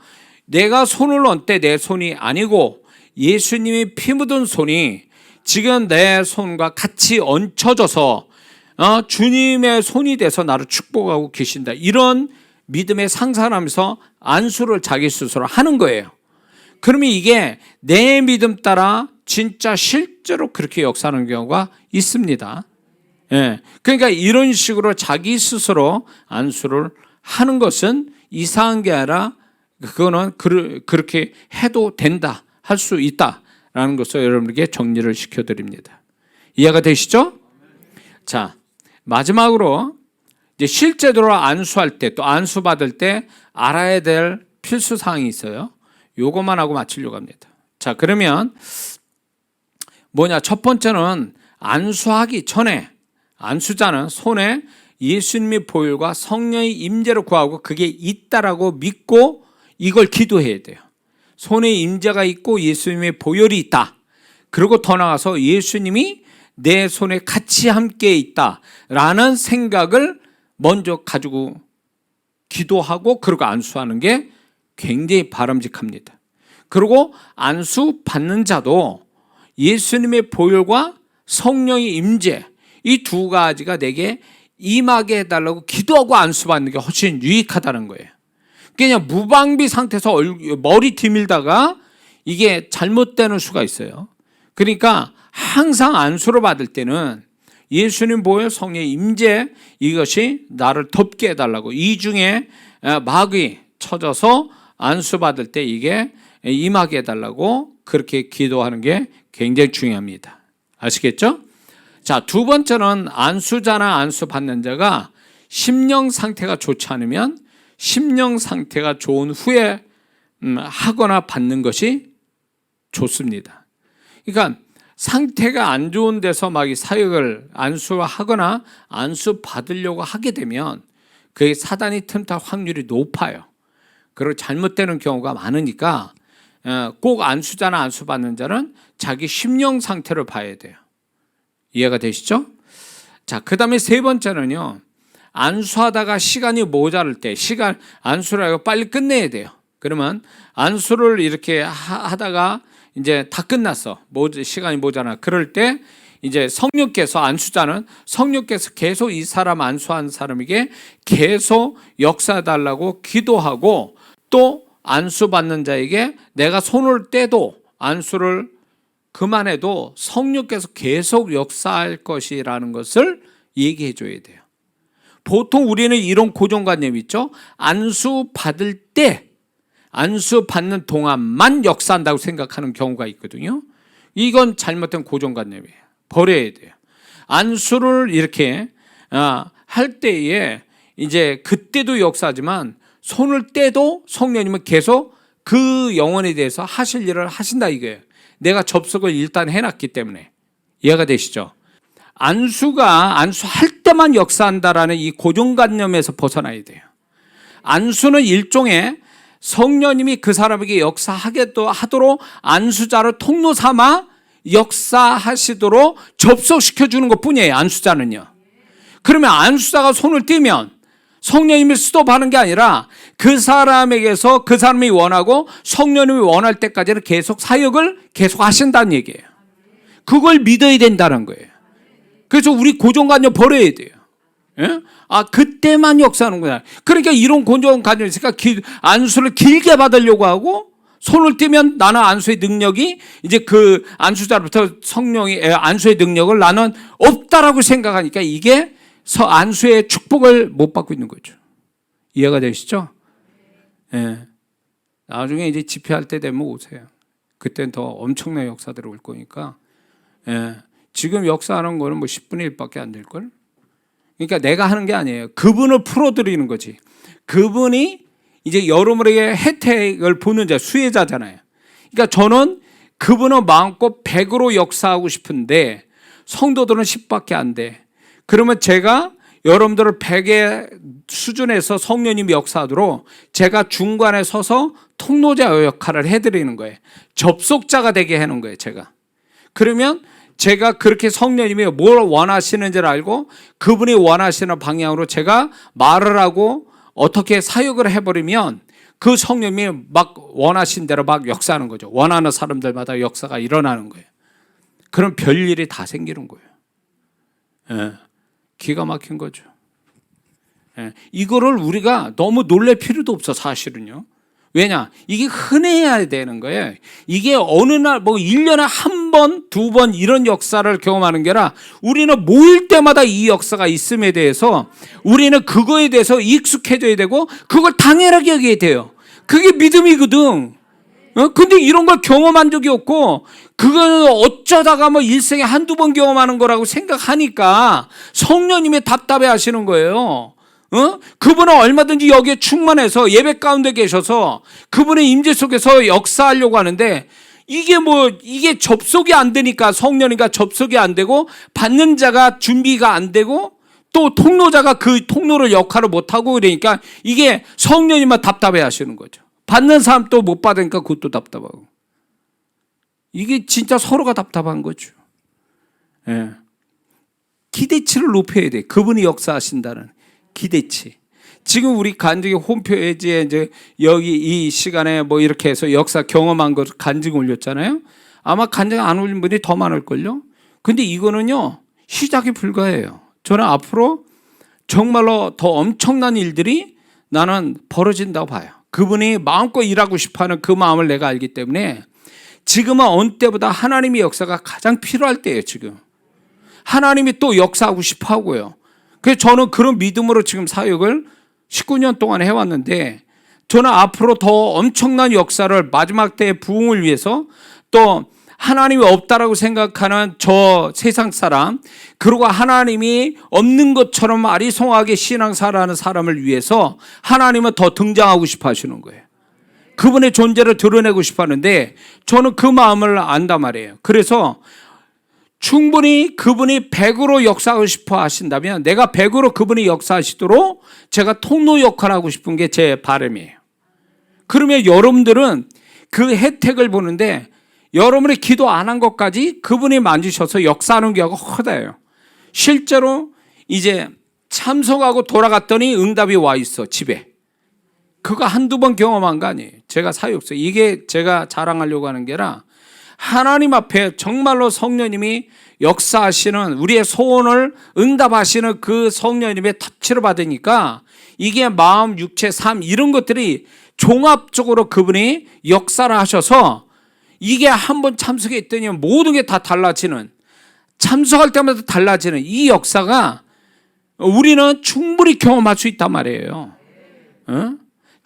내가 손을 얹을 때 내 손이 아니고 예수님이 피 묻은 손이 지금 내 손과 같이 얹혀져서 주님의 손이 돼서 나를 축복하고 계신다. 이런 믿음의 상상을 하면서 안수를 자기 스스로 하는 거예요. 그러면 이게 내 믿음 따라 진짜 실제로 그렇게 역사하는 경우가 있습니다. 그러니까 이런 식으로 자기 스스로 안수를 하는 것은 이상한 게 아니라 그거는 그렇게 해도 된다, 할 수 있다라는 것을 여러분에게 정리를 시켜드립니다. 이해가 되시죠? 자, 마지막으로 이제 실제로 안수할 때, 또 안수 받을 때 알아야 될 필수 사항이 있어요. 요것만 하고 마치려고 합니다. 자, 그러면 첫 번째는 안수하기 전에 안수자는 손에 예수님의 보혈과 성령의 임재를 구하고 그게 있다라고 믿고 이걸 기도해야 돼요. 손에 임재가 있고 예수님의 보혈이 있다. 그리고 더 나아가서 예수님이 내 손에 같이 함께 있다라는 생각을 먼저 가지고 기도하고 그리고 안수하는 게 굉장히 바람직합니다. 그리고 안수 받는 자도 예수님의 보혈과 성령의 임재, 이 두 가지가 내게 임하게 해달라고 기도하고 안수 받는 게 훨씬 유익하다는 거예요. 그냥 무방비 상태에서 머리 뒤밀다가 이게 잘못되는 수가 있어요. 그러니까 항상 안수를 받을 때는 예수님 보여 성령의 임재, 이것이 나를 덮게 해달라고, 이중에 마귀 쳐져서 안수 받을 때 이게 임하게 해달라고 그렇게 기도하는 게 굉장히 중요합니다. 아시겠죠? 자, 두 번째는 안수자나 안수 받는 자가 심령 상태가 좋지 않으면 심령 상태가 좋은 후에 하거나 받는 것이 좋습니다. 그러니까 상태가 안 좋은 데서 막 이 사역을 안수하거나 안수 받으려고 하게 되면 그게 사단이 틈탈 확률이 높아요. 그리고 잘못되는 경우가 많으니까 꼭 안수자나 안수 받는 자는 자기 심령 상태를 봐야 돼요. 이해가 되시죠? 자, 그 다음에 세 번째는요, 안수하다가 시간이 모자랄 때, 안수를 하고 빨리 끝내야 돼요. 그러면 안수를 이렇게 하다가 이제 다 끝났어. 시간이 모자라. 그럴 때 이제 성령께서, 안수자는 성령께서 계속 이 사람 안수한 사람에게 계속 역사해달라고 기도하고, 또 안수 받는 자에게 내가 손을 떼도 안수를 그만해도 성령께서 계속 역사할 것이라는 것을 얘기해 줘야 돼요. 보통 우리는 이런 고정관념이 있죠. 안수 받을 때, 안수 받는 동안만 역사한다고 생각하는 경우가 있거든요. 이건 잘못된 고정관념이에요. 버려야 돼요. 안수를 이렇게 할 때에 이제 그때도 역사하지만 손을 떼도 성령님은 계속 그 영혼에 대해서 하실 일을 하신다 이거예요. 내가 접속을 일단 해놨기 때문에. 이해가 되시죠? 안수할 때만 역사한다라는 이 고정관념에서 벗어나야 돼요. 안수는 일종의 성령님이 그 사람에게 역사하도록 안수자를 통로 삼아 역사하시도록 접속시켜주는 것 뿐이에요. 안수자는요. 그러면 안수자가 손을 떼면 성령님이 스톱하는 게 아니라 그 사람에게서 그 사람이 원하고 성령님이 원할 때까지는 계속 사역을 계속 하신다는 얘기예요. 그걸 믿어야 된다는 거예요. 그래서 우리 고정관념 버려야 돼요. 예? 그때만 역사하는구나. 그러니까 이런 고정관념이 있으니까 안수를 길게 받으려고 하고, 손을 떼면 나는 안수의 능력이 이제 그 안수자로부터 안수의 능력을 나는 없다라고 생각하니까 이게 안수의 축복을 못 받고 있는 거죠. 이해가 되시죠? 예. 나중에 이제 집회할 때 되면 오세요. 그때는 더 엄청난 역사들이 올 거니까. 예. 지금 역사하는 거는 뭐 10분의 1밖에 안 될걸? 그러니까 내가 하는 게 아니에요. 그분을 풀어드리는 거지. 그분이 이제 여러분에게 혜택을 보는 자, 수혜자잖아요. 그러니까 저는 그분은 마음껏 100으로 역사하고 싶은데 성도들은 10밖에 안 돼. 그러면 제가 여러분들을 100의 수준에서 성령님이 역사하도록 제가 중간에 서서 통로자 역할을 해드리는 거예요. 접속자가 되게 하는 거예요, 제가. 그러면 제가 그렇게 성령님이 뭘 원하시는지를 알고 그분이 원하시는 방향으로 제가 말을 하고 어떻게 사역을 해버리면 그 성령님이 막 원하신 대로 막 역사하는 거죠. 원하는 사람들마다 역사가 일어나는 거예요. 그럼 별일이 다 생기는 거예요. 예. 기가 막힌 거죠. 예. 이거를 우리가 너무 놀랄 필요도 없어, 사실은요. 왜냐? 이게 흔해야 되는 거예요. 이게 어느 날, 1년에 한 번, 두 번 이런 역사를 경험하는 게 아니라 우리는 모일 때마다 이 역사가 있음에 대해서 우리는 그거에 대해서 익숙해져야 되고 그걸 당연하게 여겨야 돼요. 그게 믿음이거든. 근데 이런 걸 경험한 적이 없고 그거는 어쩌다가 일생에 한두 번 경험하는 거라고 생각하니까 성령님이 답답해 하시는 거예요. 그분은 얼마든지 여기에 충만해서 예배 가운데 계셔서 그분의 임재 속에서 역사하려고 하는데 이게 접속이 안 되니까 성령님과 접속이 안 되고 받는 자가 준비가 안 되고 또 통로자가 그 통로를 역할을 못하고 그러니까 이게 성령님만 답답해 하시는 거죠. 받는 사람 또 못 받으니까 그것도 답답하고. 이게 진짜 서로가 답답한 거죠. 예. 기대치를 높여야 돼. 그분이 역사하신다는 기대치. 지금 우리 간증이 홈페이지에 이제 여기 이 시간에 이렇게 해서 역사 경험한 것 간증 올렸잖아요. 아마 간증 안 올린 분이 더 많을걸요. 근데 이거는요, 시작이 불과해요. 저는 앞으로 정말로 더 엄청난 일들이 나는 벌어진다고 봐요. 그분이 마음껏 일하고 싶어하는 그 마음을 내가 알기 때문에 지금은 어느 때보다 하나님의 역사가 가장 필요할 때예요. 지금 하나님이 또 역사하고 싶어 하고요. 그래서 저는 그런 믿음으로 지금 사역을 19년 동안 해왔는데, 저는 앞으로 더 엄청난 역사를 마지막 때의 부흥을 위해서, 또 하나님이 없다라고 생각하는 저 세상 사람, 그리고 하나님이 없는 것처럼 아리송하게 신앙생활하는 사람을 위해서 하나님은 더 등장하고 싶어 하시는 거예요. 그분의 존재를 드러내고 싶어 하는데 저는 그 마음을 안단 말이에요. 그래서 충분히 그분이 100으로 역사하고 싶어 하신다면 내가 100으로 그분이 역사하시도록 제가 통로 역할을 하고 싶은 게 제 바람이에요. 그러면 여러분들은 그 혜택을 보는데, 여러분이 기도 안 한 것까지 그분이 만지셔서 역사하는 경우가 허다해요. 실제로 이제 참석하고 돌아갔더니 응답이 와 있어, 집에. 그거 한두 번 경험한 거 아니에요. 제가 사역서, 이게 제가 자랑하려고 하는 게 아니라 하나님 앞에 정말로 성령님이 역사하시는, 우리의 소원을 응답하시는 그 성령님의 터치를 받으니까 이게 마음, 육체, 삶 이런 것들이 종합적으로 그분이 역사를 하셔서 이게 한번 참석했더니 모든 게 다 달라지는, 참석할 때마다 달라지는 이 역사가 우리는 충분히 경험할 수 있단 말이에요.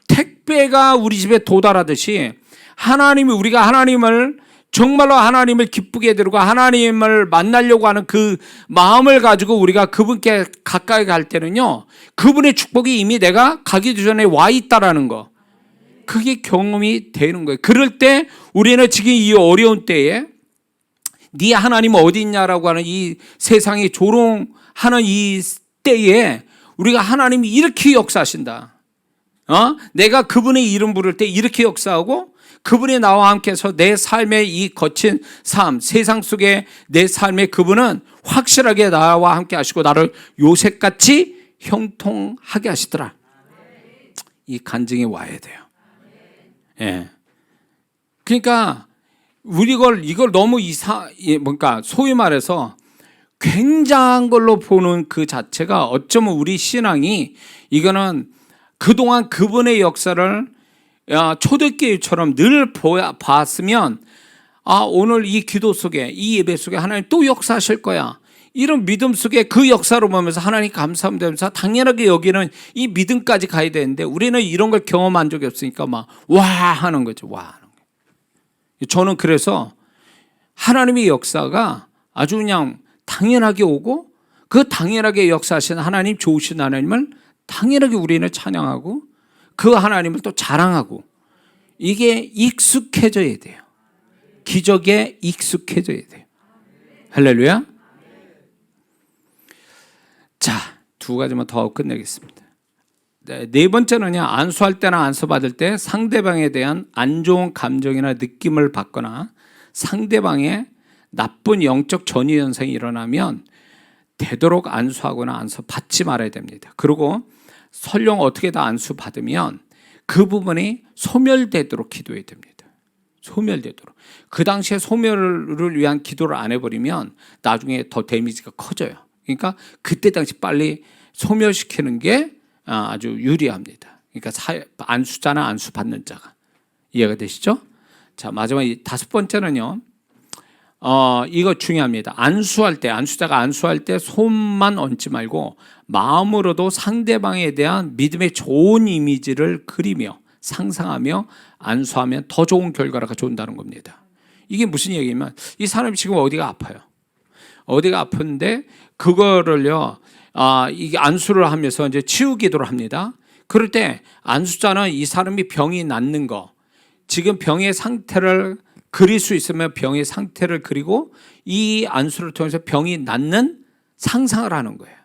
택배가 우리 집에 도달하듯이 하나님이, 우리가 하나님을 정말로 하나님을 기쁘게 해드리고 하나님을 만나려고 하는 그 마음을 가지고 우리가 그분께 가까이 갈 때는요, 그분의 축복이 이미 내가 가기 전에 와 있다라는 거, 그게 경험이 되는 거예요. 그럴 때 우리는 지금 이 어려운 때에 네 하나님 어디 있냐라고 하는 이 세상이 조롱하는 이 때에 우리가 하나님이 이렇게 역사하신다. 내가 그분의 이름 부를 때 이렇게 역사하고, 그분이 나와 함께해서 내 삶의 이 거친 삶, 세상 속에 내 삶에 그분은 확실하게 나와 함께 하시고 나를 요셉같이 형통하게 하시더라. 이 간증이 와야 돼요. 예. 그러니까 우리 이걸 너무 뭔가 소위 말해서 굉장한 걸로 보는 그 자체가 어쩌면 우리 신앙이, 이거는 그동안 그분의 역사를 초대교회처럼 늘 봤으면, 오늘 이 기도 속에, 이 예배 속에 하나님 또 역사하실 거야, 이런 믿음 속에 그 역사를 보면서 하나님 감사합니다 당연하게 여기는 이 믿음까지 가야 되는데, 우리는 이런 걸 경험한 적이 없으니까 막 와 하는 거죠. 와 하는 거예요. 저는 그래서 하나님의 역사가 아주 그냥 당연하게 오고, 그 당연하게 역사하신 하나님, 좋으신 하나님을 당연하게 우리는 찬양하고 그 하나님을 또 자랑하고, 이게 익숙해져야 돼요. 기적에 익숙해져야 돼요. 할렐루야. 자, 두 가지만 더 끝내겠습니다. 네 번째는요, 안수할 때나 안수 받을 때 상대방에 대한 안 좋은 감정이나 느낌을 받거나 상대방의 나쁜 영적 전이 현상이 일어나면 되도록 안수하거나 안수 받지 말아야 됩니다. 그리고 설령 어떻게 다 안수 받으면 그 부분이 소멸되도록 기도해야 됩니다. 소멸되도록. 그 당시에 소멸을 위한 기도를 안 해버리면 나중에 더 데미지가 커져요. 그러니까 그때 당시 빨리 소멸시키는 게 아주 유리합니다. 그러니까 안수자나 안수 받는 자가. 이해가 되시죠? 자, 마지막 다섯 번째는요, 이거 중요합니다. 안수할 때, 안수자가 안수할 때 손만 얹지 말고 마음으로도 상대방에 대한 믿음의 좋은 이미지를 그리며 상상하며 안수하면 더 좋은 결과를 가져온다는 겁니다. 이게 무슨 얘기냐면, 이 사람이 지금 어디가 아파요. 어디가 아픈데 그거를요, 이게 안수를 하면서 이제 치유 기도를 합니다. 그럴 때 안수자는 이 사람이 병이 낫는 거, 지금 병의 상태를 그릴 수 있으면 병의 상태를 그리고 이 안수를 통해서 병이 낫는 상상을 하는 거예요.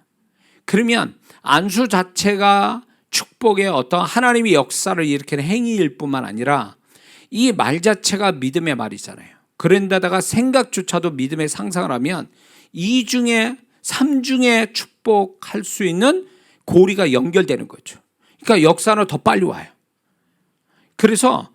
그러면 안수 자체가 축복의 어떤 하나님의 역사를 일으키는 행위일 뿐만 아니라 이 말 자체가 믿음의 말이잖아요. 그런데다가 생각조차도 믿음의 상상을 하면 2중에 3중에 축복할 수 있는 고리가 연결되는 거죠. 그러니까 역사는 더 빨리 와요. 그래서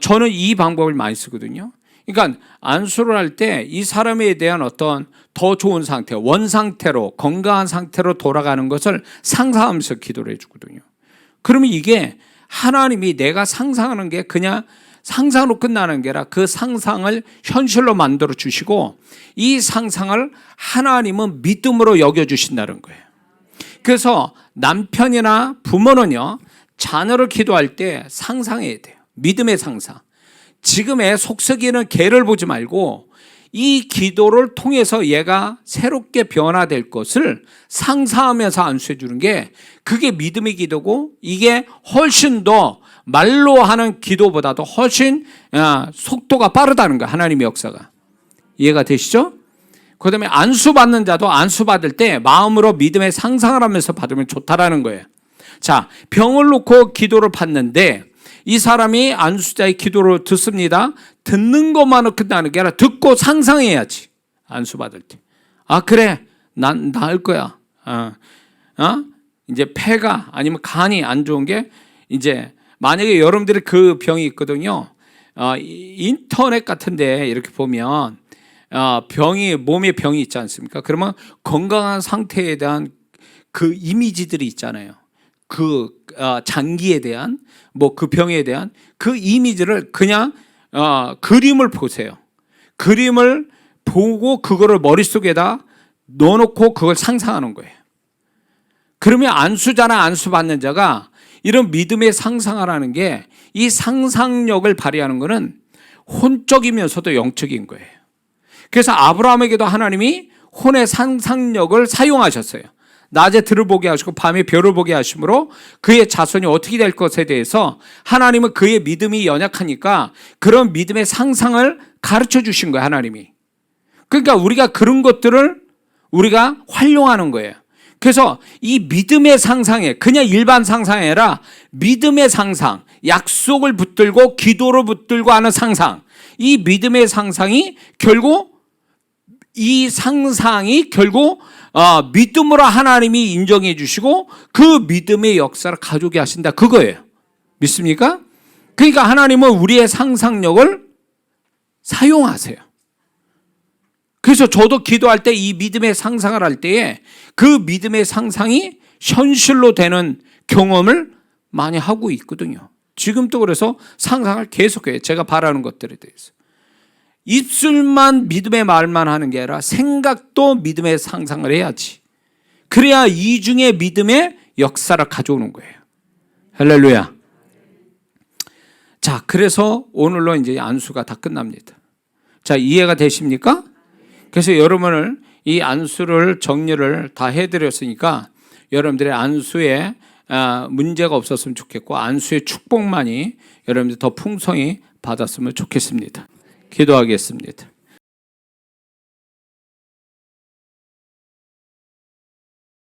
저는 이 방법을 많이 쓰거든요. 그러니까 안수를 할 때 이 사람에 대한 어떤 더 좋은 상태, 원상태로 건강한 상태로 돌아가는 것을 상상하면서 기도를 해주거든요. 그러면 이게 하나님이 내가 상상하는 게 그냥 상상으로 끝나는 게 아니라 그 상상을 현실로 만들어 주시고 이 상상을 하나님은 믿음으로 여겨주신다는 거예요. 그래서 남편이나 부모는요, 자녀를 기도할 때 상상해야 돼요. 믿음의 상상. 지금의 속썩이는 개를 보지 말고 이 기도를 통해서 얘가 새롭게 변화될 것을 상상하면서 안수해 주는 게 그게 믿음의 기도고, 이게 훨씬 더 말로 하는 기도보다도 훨씬 속도가 빠르다는 거야, 하나님의 역사가. 이해가 되시죠? 그 다음에 안수 받는 자도 안수 받을 때 마음으로 믿음의 상상을 하면서 받으면 좋다라는 거예요. 자, 병을 놓고 기도를 받는데 이 사람이 안수자의 기도를 듣습니다. 듣는 것만으로 끝나는 게 아니라 듣고 상상해야지. 안수 받을 때. 아, 그래. 난 나을 거야. 이제 폐가 아니면 간이 안 좋은 게, 이제 만약에 여러분들이 그 병이 있거든요. 인터넷 같은데 이렇게 보면 몸에 병이 있지 않습니까? 그러면 건강한 상태에 대한 그 이미지들이 있잖아요. 그 장기에 대한 그 병에 대한 그 이미지를 그냥 그림을 보세요. 그림을 보고 그거를 머릿속에다 넣어놓고 그걸 상상하는 거예요. 그러면 안수자나 안수 받는 자가 이런 믿음의 상상을 하는 게, 이 상상력을 발휘하는 것은 혼적이면서도 영적인 거예요. 그래서 아브라함에게도 하나님이 혼의 상상력을 사용하셨어요. 낮에 들을 보게 하시고 밤에 별을 보게 하심으로 그의 자손이 어떻게 될 것에 대해서 하나님은 그의 믿음이 연약하니까 그런 믿음의 상상을 가르쳐 주신 거예요, 하나님이. 그러니까 우리가 그런 것들을 우리가 활용하는 거예요. 그래서 이 믿음의 상상에, 그냥 일반 상상이 아니라 믿음의 상상, 약속을 붙들고 기도를 붙들고 하는 상상, 이 믿음의 상상이 결국 믿음으로 하나님이 인정해 주시고 그 믿음의 역사를 가져오게 하신다, 그거예요. 믿습니까? 그러니까 하나님은 우리의 상상력을 사용하세요. 그래서 저도 기도할 때 이 믿음의 상상을 할 때에 그 믿음의 상상이 현실로 되는 경험을 많이 하고 있거든요. 지금도 그래서 상상을 계속해요. 제가 바라는 것들에 대해서. 입술만 믿음의 말만 하는 게 아니라 생각도 믿음의 상상을 해야지. 그래야 이중의 믿음의 역사를 가져오는 거예요. 할렐루야. 자, 그래서 오늘로 이제 안수가 다 끝납니다. 자, 이해가 되십니까? 그래서 여러분을 이 안수를 정리를 다 해드렸으니까 여러분들의 안수에 문제가 없었으면 좋겠고, 안수의 축복만이 여러분들 더 풍성히 받았으면 좋겠습니다. 기도하겠습니다.